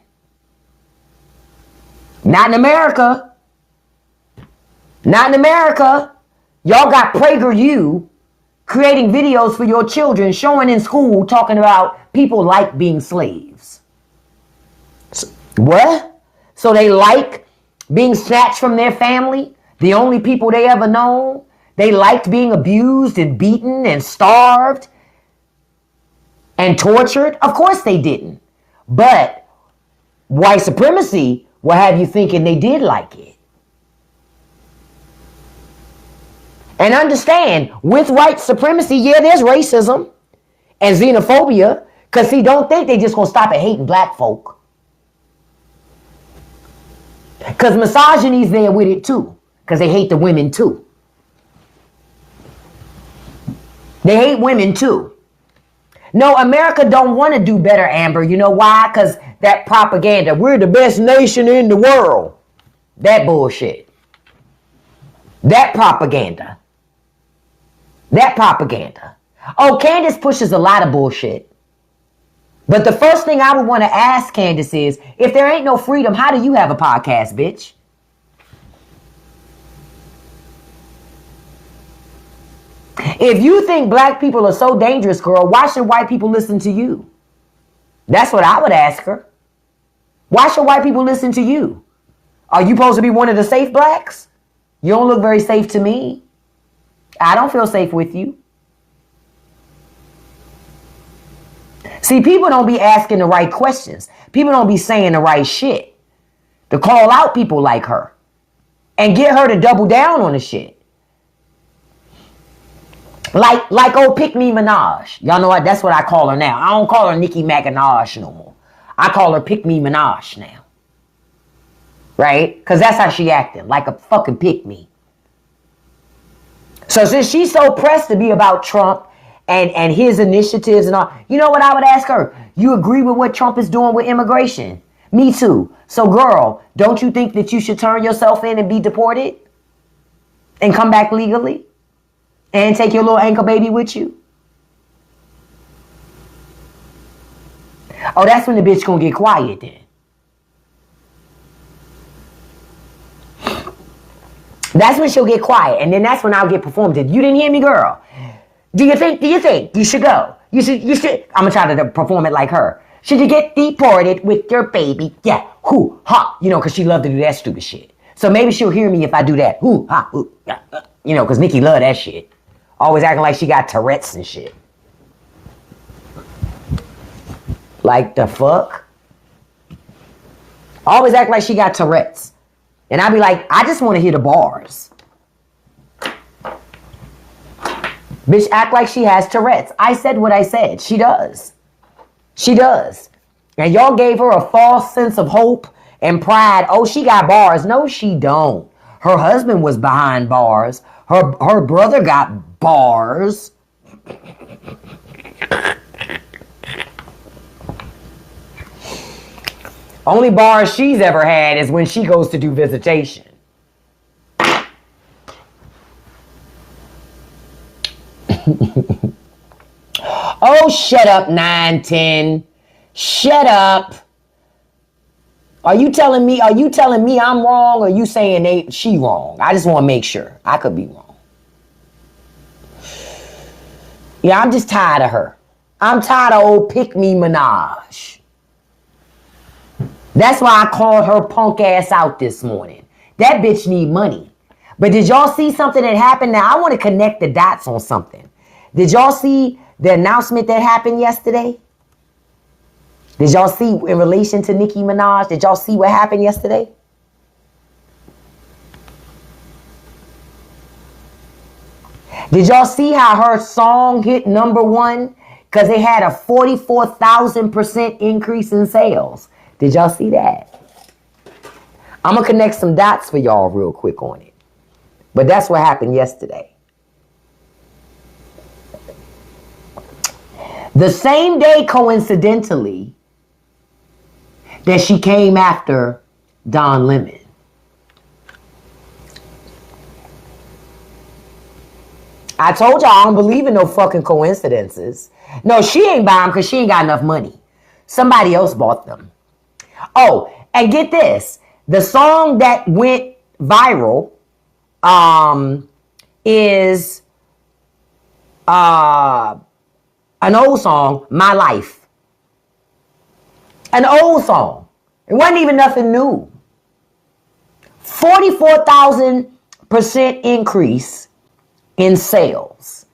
Not in America. Not in America. Y'all got PragerU creating videos for your children, showing in school, talking about people like being slaves. What? So they like being snatched from their family? The only people they ever known? They liked being abused and beaten and starved and tortured? Of course they didn't. But white supremacy will have you thinking they did like it. And understand, with white supremacy, yeah, there's racism and xenophobia. Because see, don't think they just going to stop at hating black folk. Because misogyny's there with it too. Because they hate the women too. They hate women too. No, America don't want to do better, Amber. You know why? Because that propaganda. We're the best nation in the world. That bullshit. That propaganda. That propaganda. Oh, Candace pushes a lot of bullshit. But the first thing I would want to ask Candace is, if there ain't no freedom, how do you have a podcast, bitch? If you think black people are so dangerous, girl, why should white people listen to you? That's what I would ask her. Why should white people listen to you? Are you supposed to be one of the safe blacks? You don't look very safe to me. I don't feel safe with you. See, people don't be asking the right questions. People don't be saying the right shit to call out people like her and get her to double down on the shit. Like old Pick Me Minaj. Y'all know what? That's what I call her now. I don't call her Nicki Minaj no more. I call her Pick Me Minaj now. Right? Because that's how she acting. Like a fucking pick me. So since she's so pressed to be about Trump and his initiatives and all, you know what I would ask her? You agree with what Trump is doing with immigration? Me too. So girl, don't you think that you should turn yourself in and be deported? And come back legally? And take your little ankle baby with you? Oh, that's when the bitch gonna get quiet then. That's when she'll get quiet, and then that's when I'll get performative. You didn't hear me, girl. Do you think you should go? You should. I'm gonna try to perform it like her. Should you get deported with your baby? Yeah, hoo, ha. You know, because she loved to do that stupid shit. So maybe she'll hear me if I do that. Hoo, ha, hoo. You know, because Nikki loved that shit. Always acting like she got Tourette's and shit. Like the fuck? Always act like she got Tourette's. And I'd be like, I just want to hear the bars. Bitch, act like she has Tourette's. I said what I said. She does. She does. And y'all gave her a false sense of hope and pride. Oh, she got bars. No, she don't. Her husband was behind bars. Her brother got bars. Only bars she's ever had is when she goes to do visitation. Oh, shut up, 910. Shut up. Are you telling me I'm wrong, or are you saying she wrong? I just want to make sure. I could be wrong. Yeah, I'm just tired of her. I'm tired of old Pick Me Minaj. That's why I called her punk ass out this morning. That bitch need money. But did y'all see something that happened? Now, I want to connect the dots on something. Did y'all see the announcement that happened yesterday? Did y'all see in relation to Nicki Minaj? Did y'all see what happened yesterday? Did y'all see how her song hit #1? Because it had a 44,000% increase in sales. Did y'all see that? I'm going to connect some dots for y'all real quick on it. But that's what happened yesterday. The same day, coincidentally, that she came after Don Lemon. I told y'all I don't believe in no fucking coincidences. No, she ain't buying them because she ain't got enough money. Somebody else bought them. Oh, and get this. The song that went viral is an old song, My Life. An old song. It wasn't even nothing new. 44,000% increase in sales.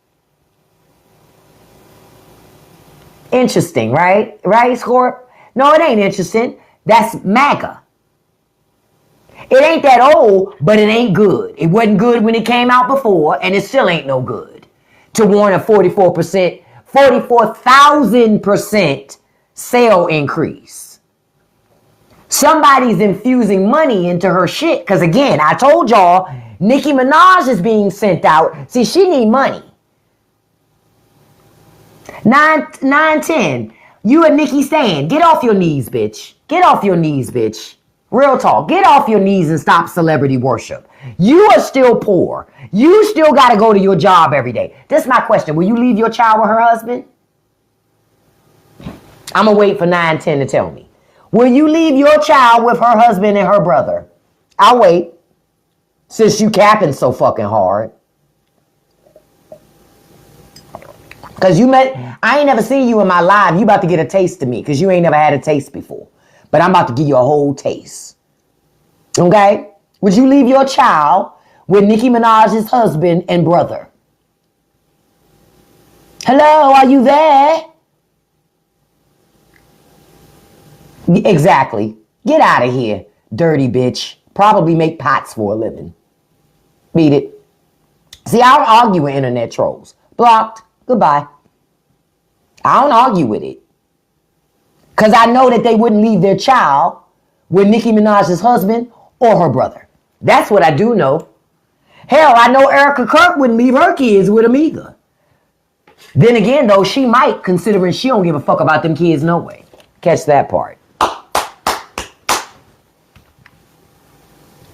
Interesting, right? Right, Scorp? No, it ain't interesting. That's MAGA. It ain't that old, but it ain't good. It wasn't good when it came out before, and it still ain't no good. To warrant a 44,000% sale increase. Somebody's infusing money into her shit. Because again, I told y'all, Nicki Minaj is being sent out. See, she need money. 910. You and Nicki Stan, get off your knees, bitch. Get off your knees, bitch. Real talk. Get off your knees and stop celebrity worship. You are still poor. You still got to go to your job every day. This is my question. Will you leave your child with her husband? I'm going to wait for 910 to tell me. Will you leave your child with her husband and her brother? I'll wait. Since you capping so fucking hard. Because I ain't never seen you in my life. You about to get a taste of me because you ain't never had a taste before. But I'm about to give you a whole taste. Okay? Would you leave your child with Nicki Minaj's husband and brother? Hello, are you there? Exactly. Get out of here, dirty bitch. Probably make pots for a living. Beat it. See, I don't argue with internet trolls. Blocked. Goodbye. I don't argue with it. Because I know that they wouldn't leave their child with Nicki Minaj's husband or her brother. That's what I do know. Hell, I know Erica Kirk wouldn't leave her kids with Amiga. Then again, though, she might, considering she don't give a fuck about them kids no way. Catch that part.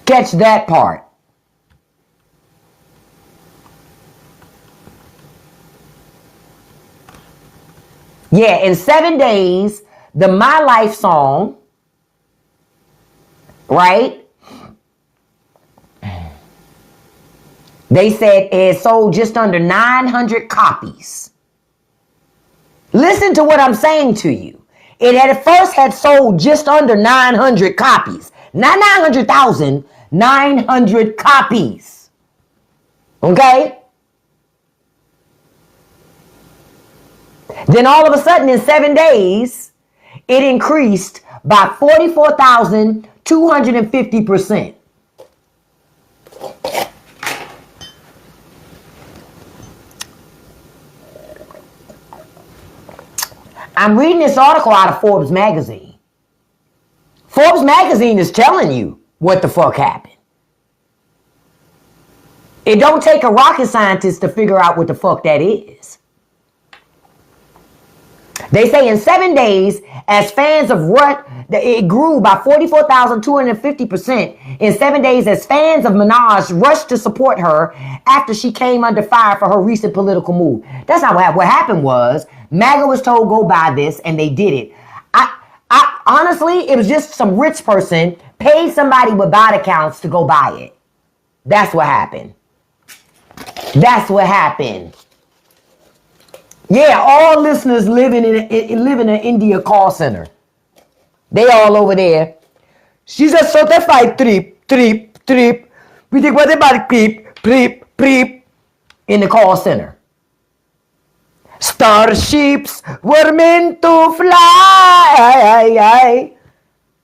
Catch that part. Yeah, in 7 days, the My Life song, right? They said it sold just under 900 copies. Listen to what I'm saying to you. It at first had sold just under 900 copies. Not 900,000, 900 copies. Okay? Then all of a sudden in 7 days, it increased by 44,250%. I'm reading this article out of Forbes magazine. Forbes magazine is telling you what the fuck happened. It don't take a rocket scientist to figure out what the fuck that is. They say in 7 days, as fans of it grew by 44,250%. In 7 days, as fans of Minaj rushed to support her after she came under fire for her recent political move. That's not what happened. What happened was, MAGA was told go buy this, and they did it. I honestly, it was just some rich person paid somebody with bot accounts to go buy it. That's what happened. That's what happened. Yeah, all listeners living in an India call center. They all over there. She's a certified trip. We think what about creep, in the call center. Starships were meant to fly.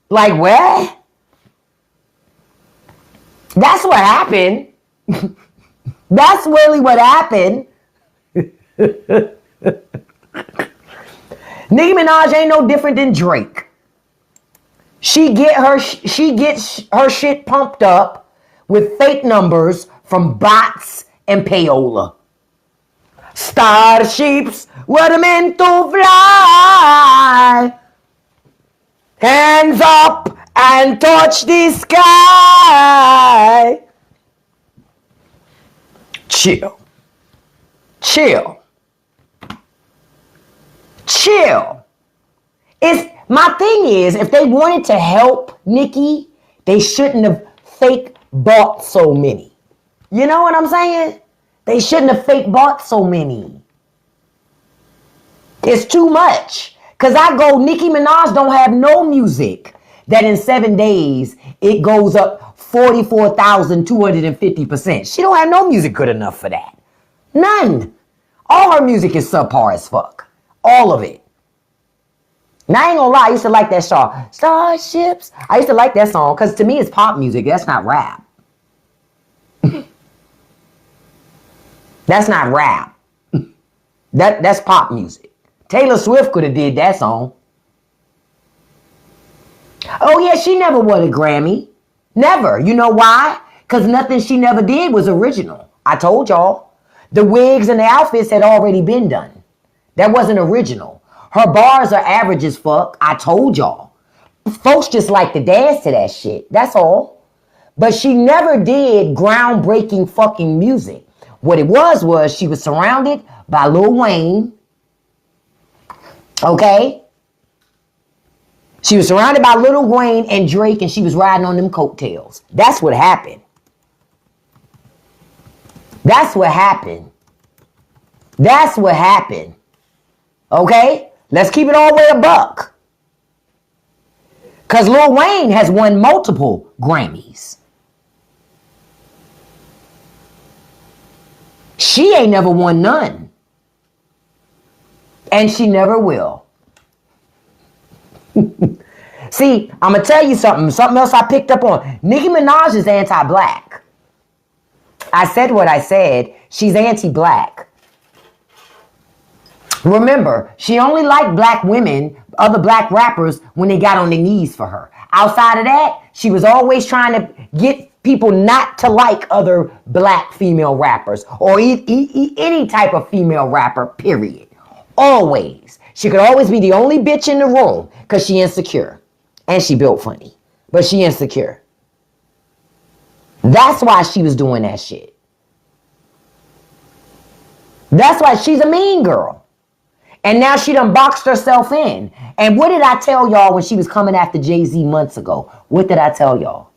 Like what? That's what happened. That's really what happened. Nicki Minaj ain't no different than Drake. She gets her shit pumped up with fake numbers from bots and payola. Starships were meant to fly. Hands up and touch the sky. Chill. My thing is, if they wanted to help Nicki, they shouldn't have fake bought so many. You know what I'm saying? They shouldn't have fake bought so many. It's too much. Because Nicki Minaj don't have no music that in 7 days it goes up 44,250%. She don't have no music good enough for that. None. All her music is subpar as fuck. All of it. And I ain't gonna lie, I used to like that song. Starships. I used to like that song because to me it's pop music. That's not rap. That's not rap. That's pop music. Taylor Swift could have did that song. Oh yeah, she never won a Grammy. Never. You know why? Because nothing she never did was original. I told y'all. The wigs and the outfits had already been done. That wasn't original. Her bars are average as fuck. I told y'all. Folks just like to dance to that shit. That's all. But she never did groundbreaking fucking music. What it was she was surrounded by Lil Wayne. Okay? She was surrounded by Lil Wayne and Drake, and she was riding on them coattails. That's what happened. That's what happened. That's what happened. Okay? Let's keep it all the way a buck. Because Lil Wayne has won multiple Grammys. She ain't never won none. And she never will. See, I'm going to tell you something. Something else I picked up on. Nicki Minaj is anti-black. I said what I said. She's anti-black. Remember, she only liked black women, other black rappers, when they got on their knees for her. Outside of that, she was always trying to get people not to like other black female rappers or any type of female rapper, period. Always. She could always be the only bitch in the room because she insecure. And she built funny. But she insecure. That's why she was doing that shit. That's why she's a mean girl. And now she done boxed herself in. And what did I tell y'all when she was coming after Jay-Z months ago? What did I tell y'all?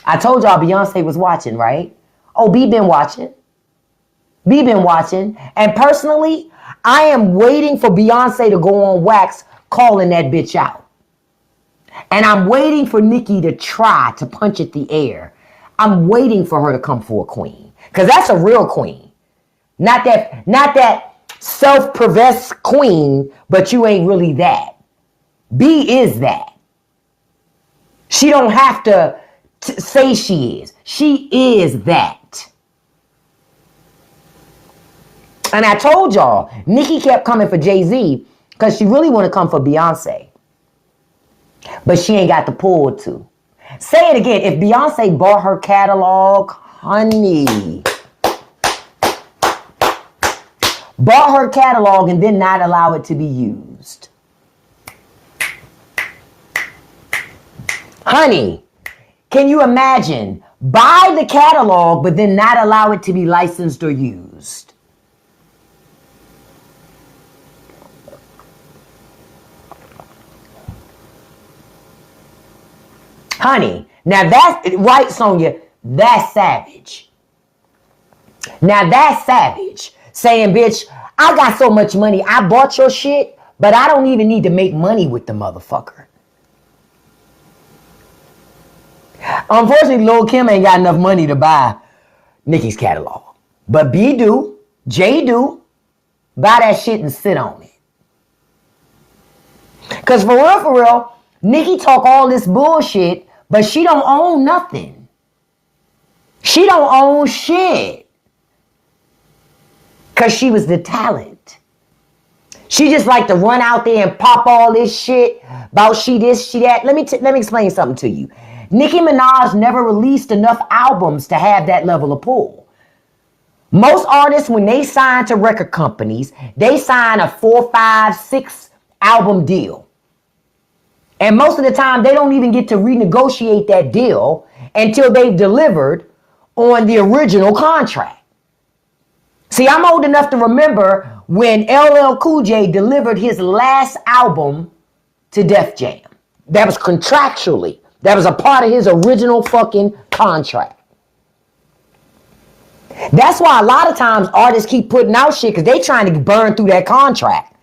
I told y'all Beyonce was watching, right? Oh, B been watching. B been watching. And personally, I am waiting for Beyonce to go on wax calling that bitch out. And I'm waiting for Nicki to try to punch at the air. I'm waiting for her to come for a queen. Because that's a real queen. Not that self-professed queen, but you ain't really that. B is that. She don't have to say she is. She is that. And I told y'all, Nicki kept coming for Jay-Z because she really want to come for Beyonce. But she ain't got the pull to. Say it again. If Beyonce bought her catalog, honey, bought her catalog and then not allow it to be used. Honey, can you imagine? Buy the catalog but then not allow it to be licensed or used. Honey, now that's right, Sonia, that's savage. Now that's savage. Saying, bitch, I got so much money, I bought your shit, but I don't even need to make money with the motherfucker. Unfortunately, Lil' Kim ain't got enough money to buy Nicki's catalog. But B do, J do, buy that shit and sit on it. Because for real, Nicki talk all this bullshit, but she don't own nothing. She don't own shit. Because she was the talent. She just like to run out there and pop all this shit about she this, she that. Let me explain something to you. Nicki Minaj never released enough albums to have that level of pull. Most artists, when they sign to record companies, they sign a 4, 5, 6 album deal. And most of the time, they don't even get to renegotiate that deal until they've delivered on the original contract. See, I'm old enough to remember when LL Cool J delivered his last album to Def Jam. That was contractually. That was a part of his original fucking contract. That's why a lot of times artists keep putting out shit because they trying to burn through that contract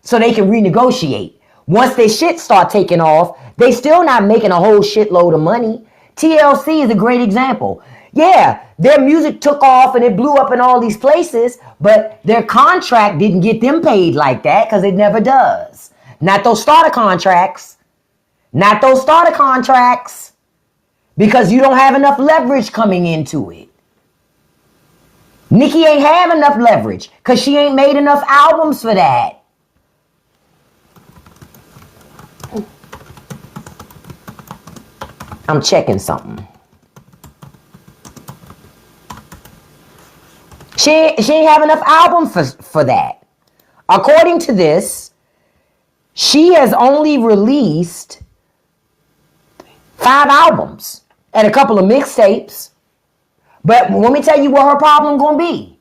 so they can renegotiate. Once their shit start taking off, they still not making a whole shitload of money. TLC is a great example. Yeah, their music took off and it blew up in all these places, but their contract didn't get them paid like that because it never does. Not those starter contracts. Not those starter contracts. Because you don't have enough leverage coming into it. Nicki ain't have enough leverage because she ain't made enough albums for that. I'm checking something. She ain't have enough albums for that. According to this, she has only released 5 albums and a couple of mixtapes. But let me tell you what her problem gonna be.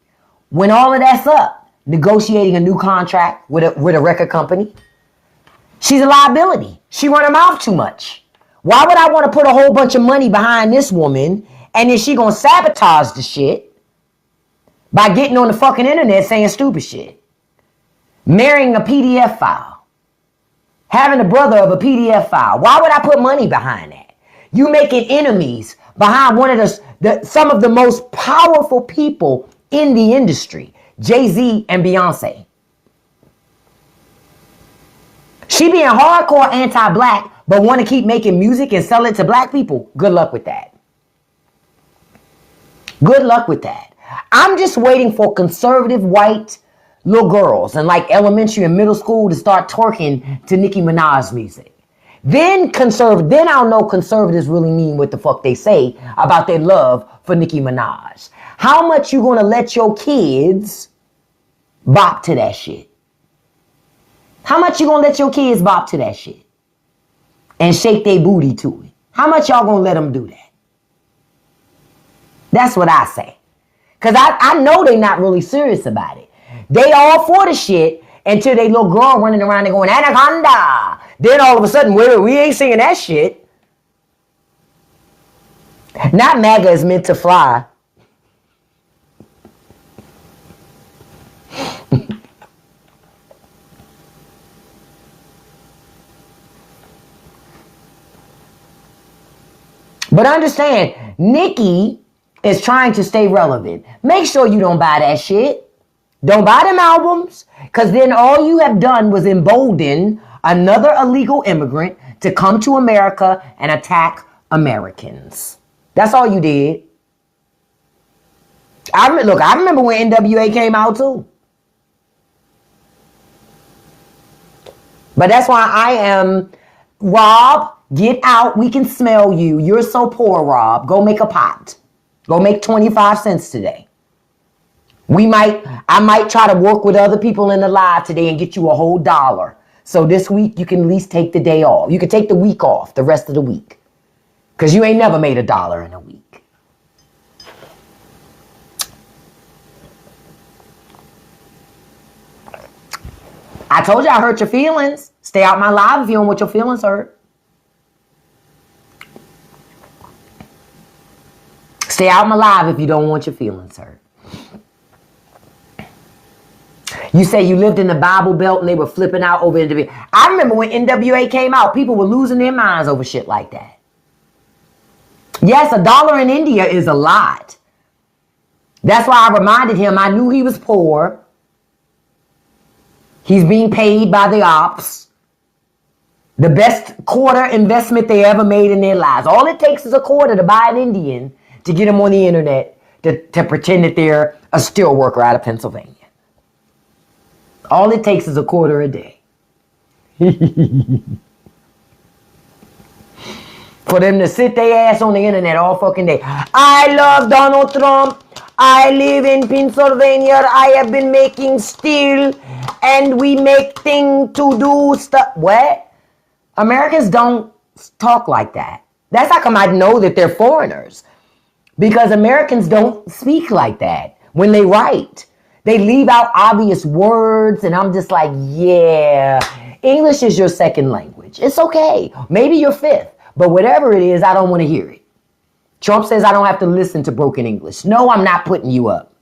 When all of that's up, negotiating a new contract with a record company, she's a liability. She run her mouth too much. Why would I want to put a whole bunch of money behind this woman and then she gonna sabotage the shit by getting on the fucking internet saying stupid shit? Marrying a PDF file. Having a brother of a PDF file. Why would I put money behind that? You making enemies behind one of some of the most powerful people in the industry, Jay-Z and Beyonce. She being hardcore anti-black, but want to keep making music and sell it to black people. Good luck with that. Good luck with that. I'm just waiting for conservative white little girls in like elementary and middle school to start twerking to Nicki Minaj music. Then I'll know conservatives really mean what the fuck they say about their love for Nicki Minaj. How much you gonna let your kids bop to that shit? How much you gonna let your kids bop to that shit? And shake their booty to it? How much y'all gonna let them do that? That's what I say. Because I know they're not really serious about it. They all for the shit until they little girl running around and going, Anaconda. Then all of a sudden, we ain't singing that shit. Not MAGA is meant to fly. But understand, Nicki is trying to stay relevant. Make sure you don't buy that shit. Don't buy them albums, because then all you have done was embolden another illegal immigrant to come to America and attack Americans. That's all you did. I remember when NWA came out too. But that's why I am, Rob, get out. We can smell you. You're so poor, Rob. Go make a pot. Go make 25 cents today. I might try to work with other people in the live today and get you a whole $1. So this week you can at least take the day off. You can take the week off, the rest of the week. Because you ain't never made $1 in a week. I told you I hurt your feelings. Stay out my live if you don't want your feelings hurt. Stay out my live if you don't want your feelings hurt. You say you lived in the Bible Belt and they were flipping out over NWA. I remember when NWA came out, people were losing their minds over shit like that. Yes, $1 in India is a lot. That's why I reminded him I knew he was poor. He's being paid by the ops. The best quarter investment they ever made in their lives. All it takes is a quarter to buy an Indian to get them on the internet to pretend that they're a steel worker out of Pennsylvania. All it takes is a quarter a day. For them to sit their ass on the internet all fucking day. I love Donald Trump. I live in Pennsylvania. I have been making steel and we make things to do stuff. What? Americans don't talk like that. That's how come I know that they're foreigners. Because Americans don't speak like that when they write. They leave out obvious words, and I'm just like, yeah, English is your second language. It's okay. Maybe your fifth, but whatever it is, I don't want to hear it. Trump says I don't have to listen to broken English. No, I'm not putting you up.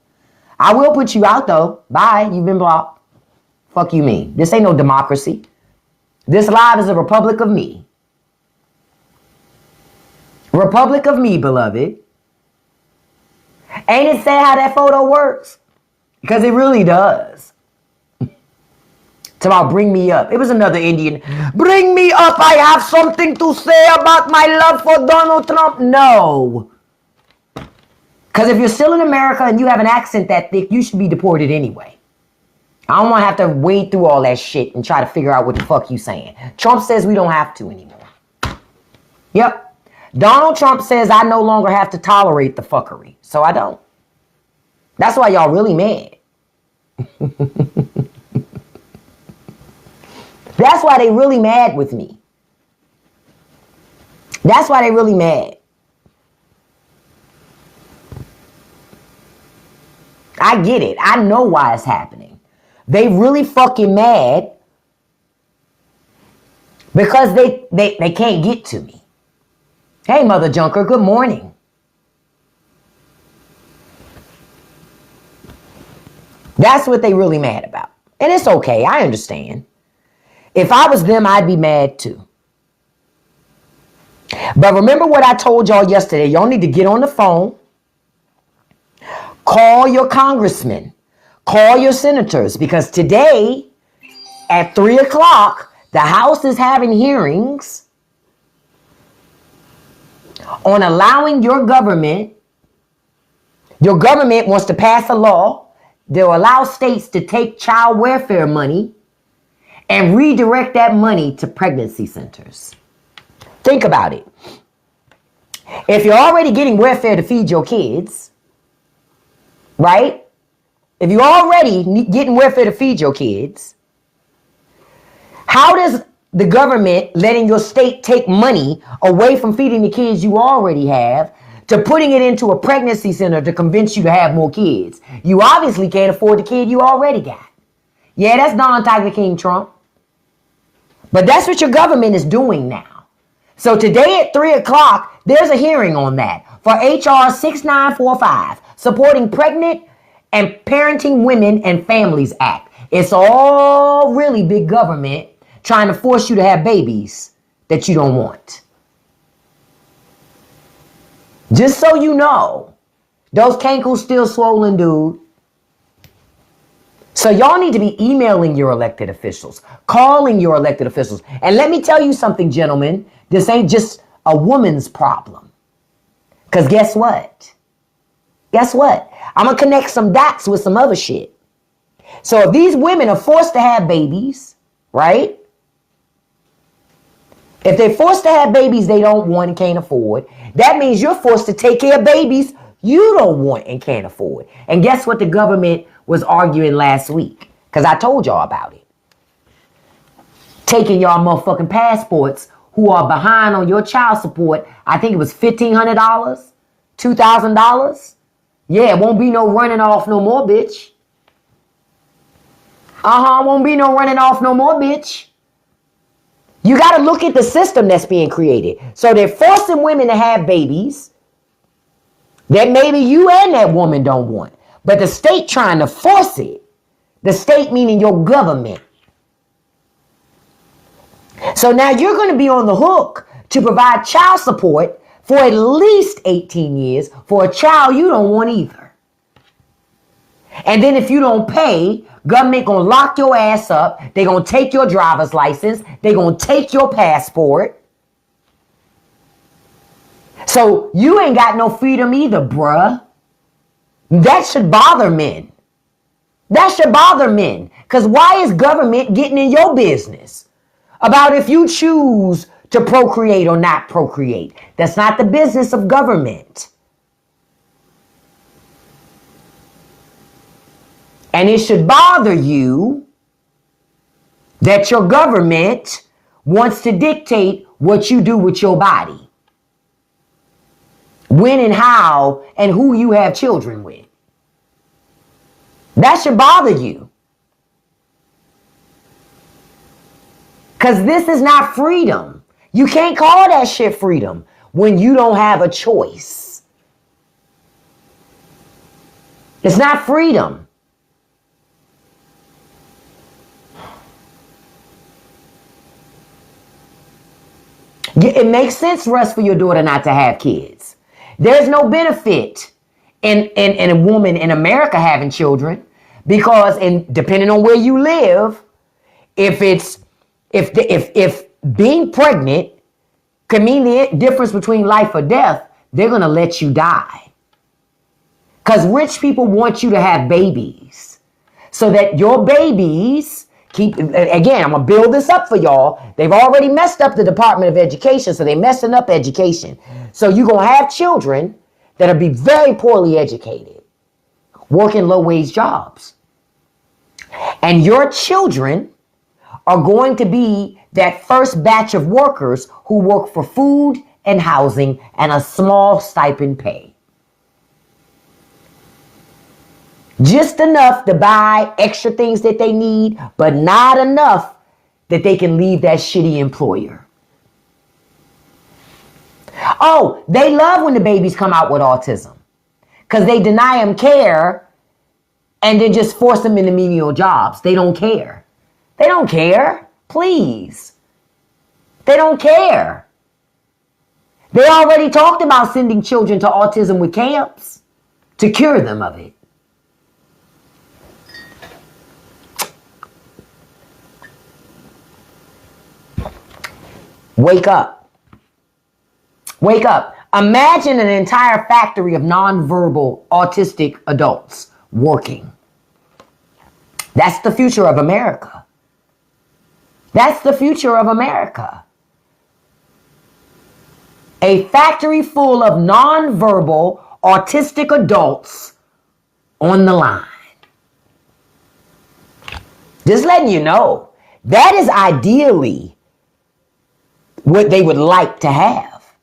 I will put you out, though. Bye. You've been blocked. Fuck you mean. This ain't no democracy. This live is a republic of me. Republic of me, beloved. Ain't it sad how that photo works? Because it really does. It's about bring me up. It was another Indian. Bring me up. I have something to say about my love for Donald Trump. No. Because if you're still in America and you have an accent that thick, you should be deported anyway. I don't want to have to wade through all that shit and try to figure out what the fuck you saying. Trump says we don't have to anymore. Yep. Donald Trump says I no longer have to tolerate the fuckery. So I don't. That's why y'all really mad. That's why they really mad with me. That's why they really mad. I get it. I know why it's happening. They really fucking mad because they can't get to me. Hey, Mother Junker, good morning. That's what they really mad about. And it's okay. I understand. If I was them, I'd be mad too. But remember what I told y'all yesterday. Y'all need to get on the phone, call your congressmen, call your senators, because today at 3 o'clock, the House is having hearings on allowing your government wants to pass a law that will allow states to take child welfare money and redirect that money to pregnancy centers. Think about it. If you're already getting welfare to feed your kids, right? If you're already getting welfare to feed your kids, how does the government letting your state take money away from feeding the kids you already have to putting it into a pregnancy center to convince you to have more kids? You obviously can't afford the kid you already got. Yeah, that's Don Tiger King Trump. But that's what your government is doing now. So today at 3 o'clock, there's a hearing on that for HR 6945, Supporting Pregnant and Parenting Women and Families Act. It's all really big government trying to force you to have babies that you don't want. Just so you know, those cankles still swollen, dude. So y'all need to be emailing your elected officials, calling your elected officials. And let me tell you something, gentlemen. This ain't just a woman's problem. Because guess what? Guess what? I'm going to connect some dots with some other shit. So if these women are forced to have babies, right? If they're forced to have babies they don't want and can't afford, that means you're forced to take care of babies you don't want and can't afford. And guess what the government was arguing last week? Because I told y'all about it. Taking y'all motherfucking passports who are behind on your child support. I think it was $1,500, $2,000. Yeah, it won't be no running off no more, bitch. Won't be no running off no more, bitch. You got to look at the system that's being created. So they're forcing women to have babies that maybe you and that woman don't want. But the state trying to force it. The state meaning your government. So now you're going to be on the hook to provide child support for at least 18 years for a child you don't want either. And then if you don't pay, government going to lock your ass up. They're going to take your driver's license. They're going to take your passport. So you ain't got no freedom either, bruh. That should bother men. That should bother men. Because why is government getting in your business about if you choose to procreate or not procreate? That's not the business of government. And it should bother you that your government wants to dictate what you do with your body. When and how and who you have children with. That should bother you. Because this is not freedom. You can't call that shit freedom when you don't have a choice. It's not freedom. It makes sense, Russ, for your daughter not to have kids. There's no benefit in a woman in America having children because, depending on where you live, if being pregnant can mean the difference between life or death, they're gonna let you die. Because rich people want you to have babies so that your babies again, I'm gonna build this up for y'all. They've already messed up the Department of Education, so they're messing up education. So you're gonna have children that'll be very poorly educated, working low-wage jobs. And your children are going to be that first batch of workers who work for food and housing and a small stipend pay. Just enough to buy extra things that they need, but not enough that they can leave that shitty employer. Oh, they love when the babies come out with autism because they deny them care and then just force them into menial jobs. They don't care. They don't care. Please. They don't care. They already talked about sending children to autism with camps to cure them of it. Wake up. Wake up. Imagine an entire factory of nonverbal autistic adults working. That's the future of America. That's the future of America. A factory full of nonverbal autistic adults on the line. Just letting you know, that is ideally what they would like to have.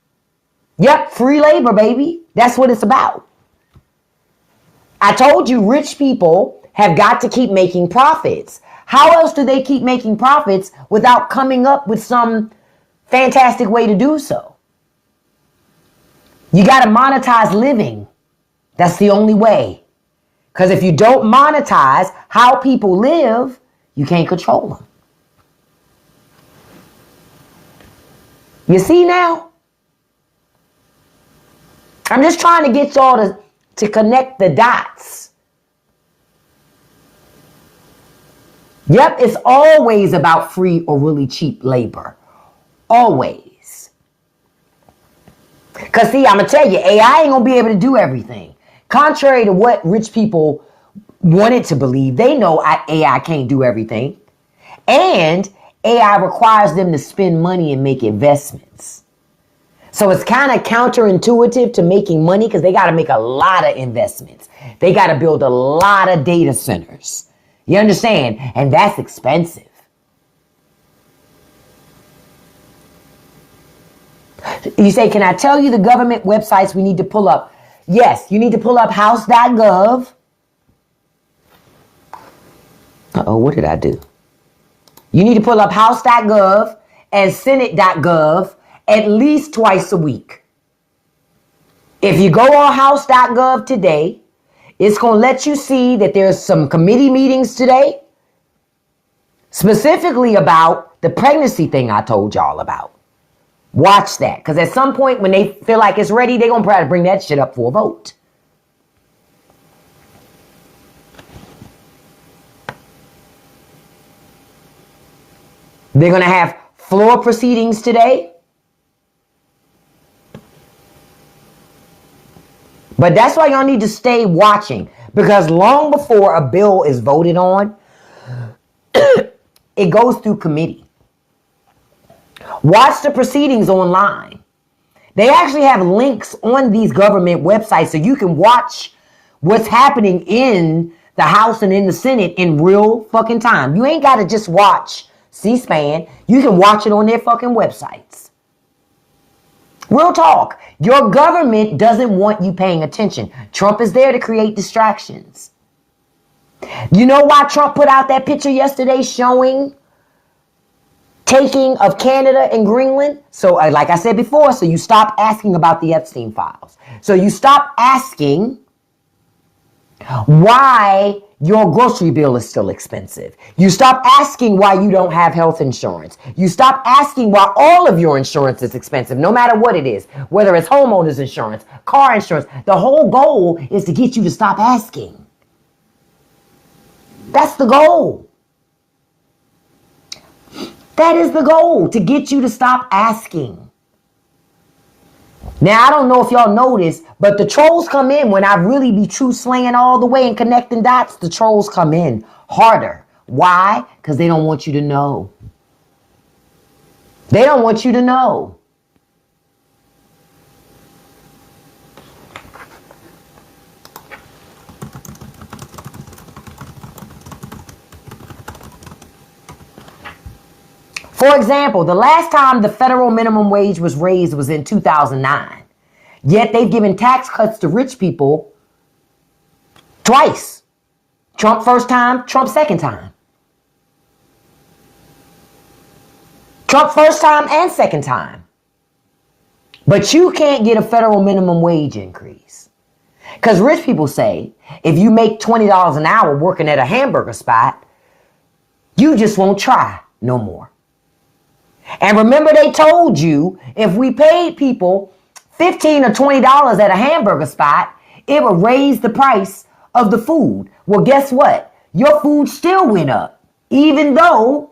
Yep, free labor, baby. That's what it's about. I told you rich people have got to keep making profits. How else do they keep making profits without coming up with some fantastic way to do so? You got to monetize living. That's the only way. Because if you don't monetize how people live, you can't control them. You see now? I'm just trying to get y'all to connect the dots. Yep, it's always about free or really cheap labor. Always. Because see, I'm going to tell you, AI ain't going to be able to do everything. Contrary to what rich people wanted to believe, they know AI can't do everything. And AI requires them to spend money and make investments. So it's kind of counterintuitive to making money because they got to make a lot of investments. They got to build a lot of data centers. You understand? And that's expensive. You say, can I tell you the government websites we need to pull up? Yes, you need to pull up house.gov. Uh-oh, what did I do? You need to pull up house.gov and senate.gov at least twice a week. If you go on house.gov today, it's going to let you see that there's some committee meetings today, specifically about the pregnancy thing I told y'all about. Watch that, because at some point when they feel like it's ready, they're going to try to bring that shit up for a vote. They're going to have floor proceedings today. But that's why y'all need to stay watching, because long before a bill is voted on, it goes through committee. Watch the proceedings online. They actually have links on these government websites so you can watch what's happening in the House and in the Senate in real fucking time. You ain't got to just watch C-SPAN. You can watch it on their fucking websites. Real talk. Your government doesn't want you paying attention. Trump is there to create distractions. You know why Trump put out that picture yesterday showing taking of Canada and Greenland? So like I said before, so you stop asking about the Epstein files. So you stop asking why your grocery bill is still expensive. You stop asking why you don't have health insurance. You stop asking why all of your insurance is expensive, no matter what it is, whether it's homeowners insurance, car insurance. The whole goal is to get you to stop asking. That's the goal. That is the goal, to get you to stop asking. Now, I don't know if y'all noticed, but the trolls come in when I really be true slaying all the way and connecting dots. The trolls come in harder. Why? Because they don't want you to know. They don't want you to know. For example, the last time the federal minimum wage was raised was in 2009. Yet they've given tax cuts to rich people twice. Trump first time, Trump second time. Trump first time and second time. But you can't get a federal minimum wage increase. Because rich people say, if you make $20 an hour working at a hamburger spot, you just won't try no more. And remember, they told you if we paid people $15 or $20 at a hamburger spot, it would raise the price of the food. Well, guess what? Your food still went up, even though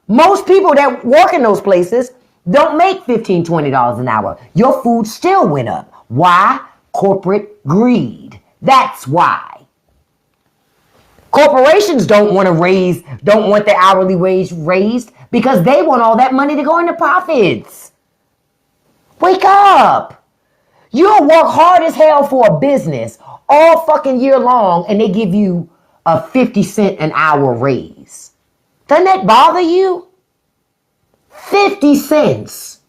most people that work in those places don't make $15, $20 an hour. Your food still went up. Why? Corporate greed. That's why. Corporations don't want their hourly wage raised because they want all that money to go into profits. Wake up. You'll work hard as hell for a business all fucking year long and they give you a 50 cent an hour raise. Doesn't that bother you? 50 cents.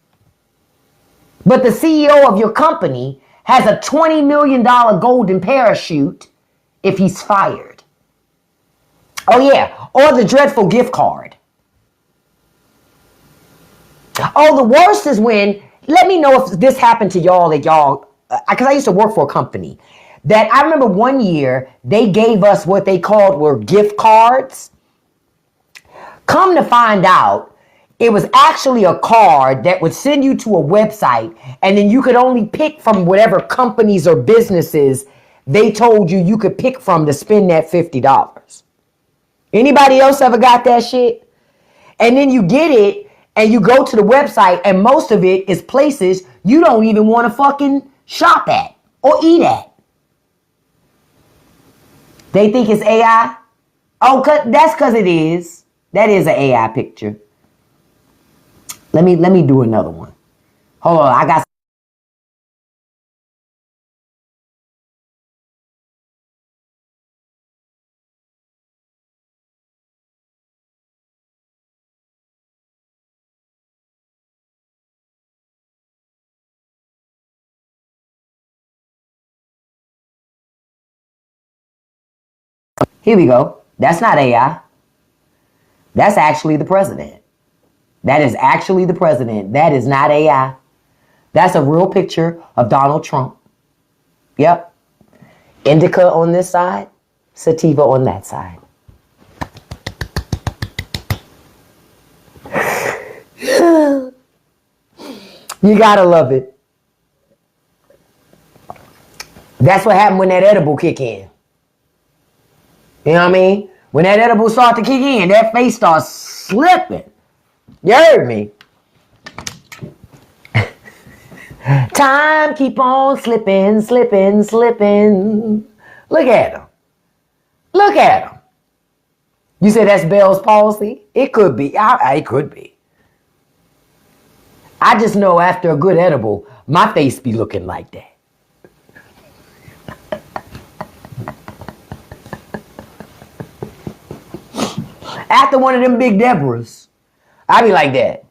But the CEO of your company has a $20 million golden parachute if he's fired. Oh yeah, or the dreadful gift card. Oh, the worst is when, let me know if this happened to y'all, because I used to work for a company that I remember one year they gave us what they called were gift cards. Come to find out, it was actually a card that would send you to a website and then you could only pick from whatever companies or businesses they told you could pick from to spend that $50. Anybody else ever got that shit? And then you get it and you go to the website and most of it is places you don't even want to fucking shop at or eat at. They think it's AI? Oh, that's because it is. That is an AI picture. Let me do another one. Hold on, I got. Here we go. That's not AI. That's actually the president. That is actually the president. That is not AI. That's a real picture of Donald Trump. Yep. Indica on this side, sativa on that side. You gotta love it. That's what happened when that edible kick in. You know what I mean? When that edible starts to kick in, that face starts slipping. You heard me? Time keep on slipping, slipping, slipping. Look at him. Look at him. You said that's Bell's palsy? It could be. It could be. I just know after a good edible, my face be looking like that. After one of them big Deborahs, I be like that.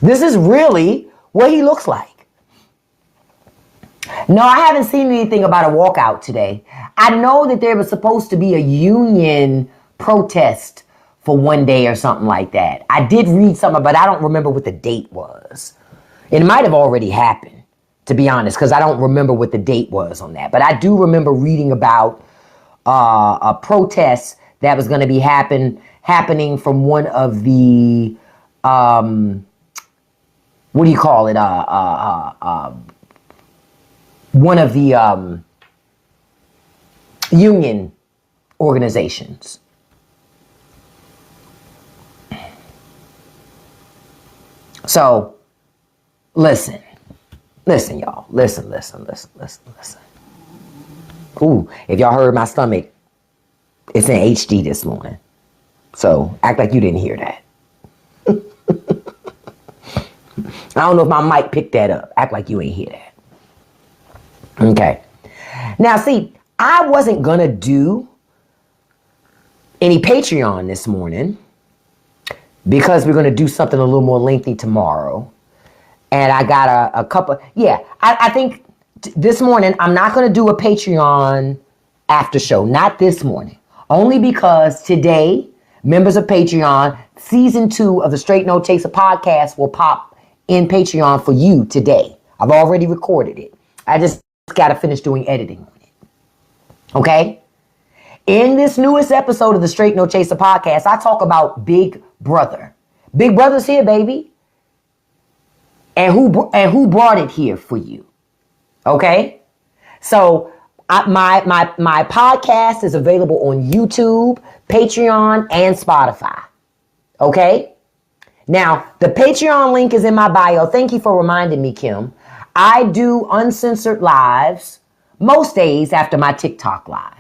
This is really what he looks like. No, I haven't seen anything about a walkout today. I know that there was supposed to be a union protest for one day or something like that. I did read something, but I don't remember what the date was. It might have already happened, to be honest, because I don't remember what the date was on that. But I do remember reading about a protest that was going to be happening from one of the, what do you call it? One of the union organizations. So, listen, y'all. Listen. Ooh, if y'all heard my stomach, it's in HD this morning. So, act like you didn't hear that. I don't know if my mic picked that up. Act like you ain't hear that. Okay. Now, see, I wasn't going to do any Patreon this morning because we're going to do something a little more lengthy tomorrow. And I got a couple. Yeah, I think this morning I'm not going to do a Patreon after show. Not this morning. Only because today, members of Patreon, season 2 of the Straight No Chaser podcast will pop in Patreon for you today. I've already recorded it. I just got to finish doing editing on it. Okay? In this newest episode of the Straight No Chaser podcast, I talk about Big Brother. Big Brother's here, baby. And who brought it here for you? Okay? So my podcast is available on YouTube, Patreon, and Spotify. Okay? Now, the Patreon link is in my bio. Thank you for reminding me, Kim. I do uncensored lives most days after my TikTok live.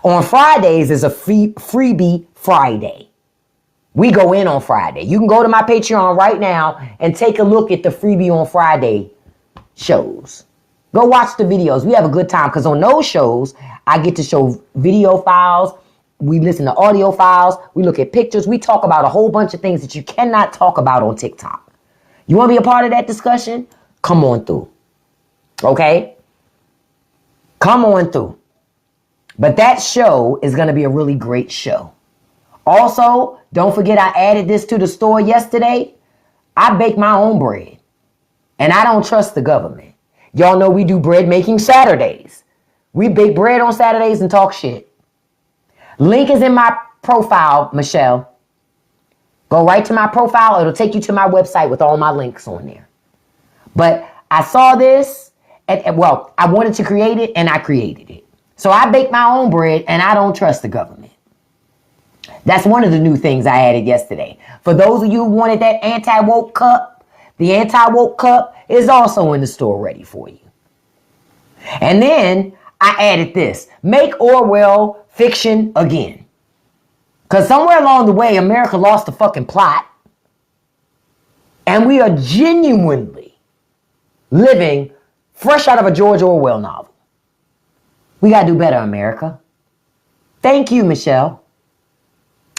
On Fridays is a freebie Friday. We go in on Friday. You can go to my Patreon right now and take a look at the freebie on Friday shows. Go watch the videos. We have a good time because on those shows, I get to show video files. We listen to audio files. We look at pictures. We talk about a whole bunch of things that you cannot talk about on TikTok. You want to be a part of that discussion? Come on through. Okay? Come on through. But that show is going to be a really great show. Also, don't forget I added this to the store yesterday. I bake my own bread. And I don't trust the government. Y'all know we do bread making Saturdays. We bake bread on Saturdays and talk shit. Link is in my profile, Michelle. Go right to my profile. It'll take you to my website with all my links on there. But I saw this, and well, I wanted to create it, and I created it. So I bake my own bread, and I don't trust the government. That's one of the new things I added yesterday. For those of you who wanted that anti-woke cup, the anti-woke cup is also in the store ready for you. And then I added this. Make Orwell fiction again. Because somewhere along the way, America lost the fucking plot. And we are genuinely living fresh out of a George Orwell novel. We got to do better, America. Thank you, Michelle.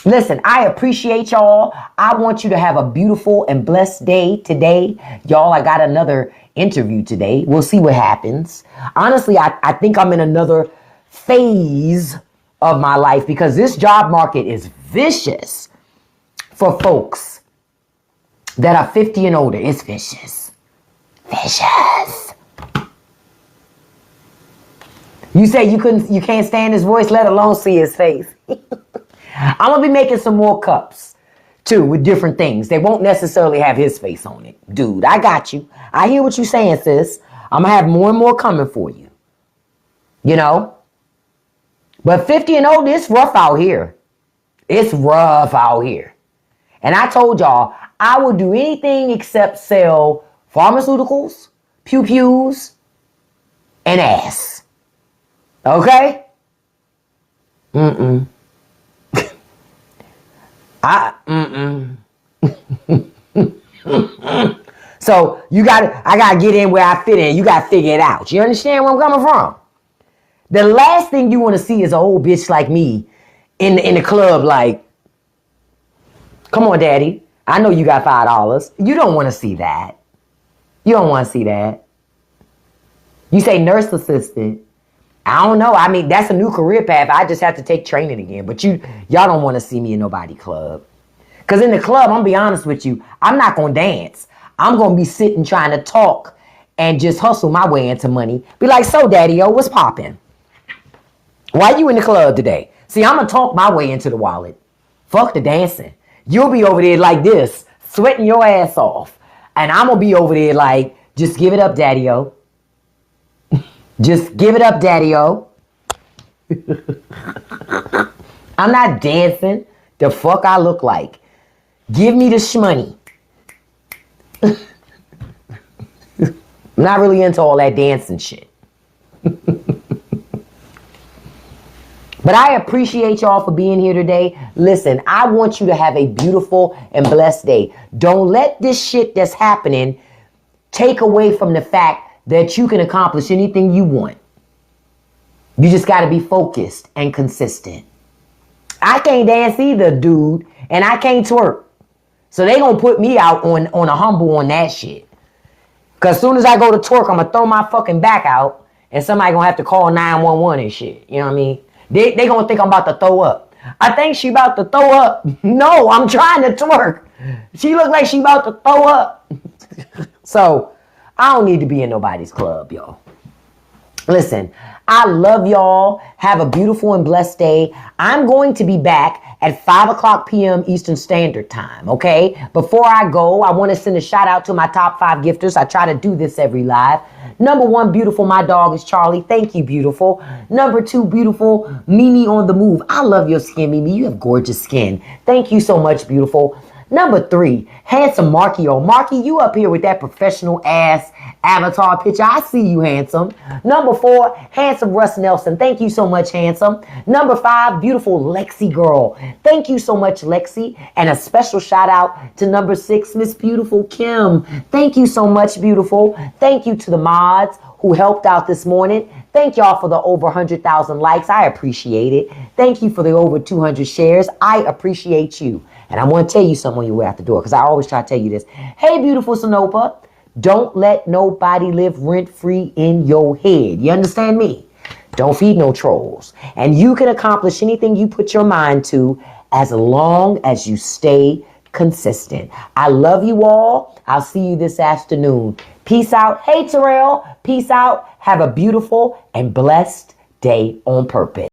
Listen, I appreciate y'all. I want you to have a beautiful and blessed day today. Y'all, I got another interview today. We'll see what happens. Honestly, I think I'm in another phase of my life because this job market is vicious for folks that are 50 and older. It's vicious. Vicious. You say you can't stand his voice, let alone see his face. I'm going to be making some more cups, too, with different things. They won't necessarily have his face on it. Dude, I got you. I hear what you're saying, sis. I'm going to have more and more coming for you. You know? But 50 and older, it's rough out here. It's rough out here. And I told y'all, I would do anything except sell pharmaceuticals, pew-pews, and ass. Okay? So I gotta get in where I fit in. You gotta figure it out. You understand where I'm coming from? The last thing you want to see is an old bitch like me in the club like, come on, daddy. I know you got $5. You don't want to see that. You don't want to see that. You say nurse assistant. I don't know. I mean, that's a new career path. I just have to take training again. But y'all don't want to see me in nobody club. Because in the club, I'm going to be honest with you, I'm not going to dance. I'm going to be sitting trying to talk and just hustle my way into money. Be like, so daddy-o, what's popping? Why you in the club today? See, I'm going to talk my way into the wallet. Fuck the dancing. You'll be over there like this, sweating your ass off. And I'm going to be over there like, just give it up, daddy-o. Just give it up, daddy-o. I'm not dancing. The fuck I look like. Give me the shmoney. I'm not really into all that dancing shit. But I appreciate y'all for being here today. Listen, I want you to have a beautiful and blessed day. Don't let this shit that's happening take away from the fact that you can accomplish anything you want. You just got to be focused and consistent. I can't dance either, dude, and I can't twerk. So they going to put me out on a humble on that shit. Because as soon as I go to twerk, I'm going to throw my fucking back out and somebody going to have to call 911 and shit. You know what I mean? They going to think I'm about to throw up. I think she about to throw up. No, I'm trying to twerk. She look like she about to throw up. So I don't need to be in nobody's club, y'all. Listen, I love y'all. Have a beautiful and blessed day. I'm going to be back at 5 o'clock p.m. Eastern Standard Time, okay? Before I go, I want to send a shout out to my top 5 gifters. I try to do this every live. Number 1, beautiful, my dog is Charlie. Thank you, beautiful. Number 2, beautiful, Mimi on the move. I love your skin, Mimi. You have gorgeous skin. Thank you so much, beautiful. Number 3, handsome Marky. Oh, Marky, you up here with that professional ass avatar picture. I see you, handsome. Number 4, handsome Russ Nelson. Thank you so much, handsome. Number 5, beautiful Lexi girl. Thank you so much, Lexi. And a special shout out to number 6, Miss Beautiful Kim. Thank you so much, beautiful. Thank you to the mods who helped out this morning. Thank y'all for the over 100,000 likes. I appreciate it. Thank you for the over 200 shares. I appreciate you. And I want to tell you something when you're way out the door, because I always try to tell you this. Hey, beautiful Sonopa, don't let nobody live rent-free in your head. You understand me? Don't feed no trolls. And you can accomplish anything you put your mind to as long as you stay consistent. I love you all. I'll see you this afternoon. Peace out. Hey, Terrell. Peace out. Have a beautiful and blessed day on purpose.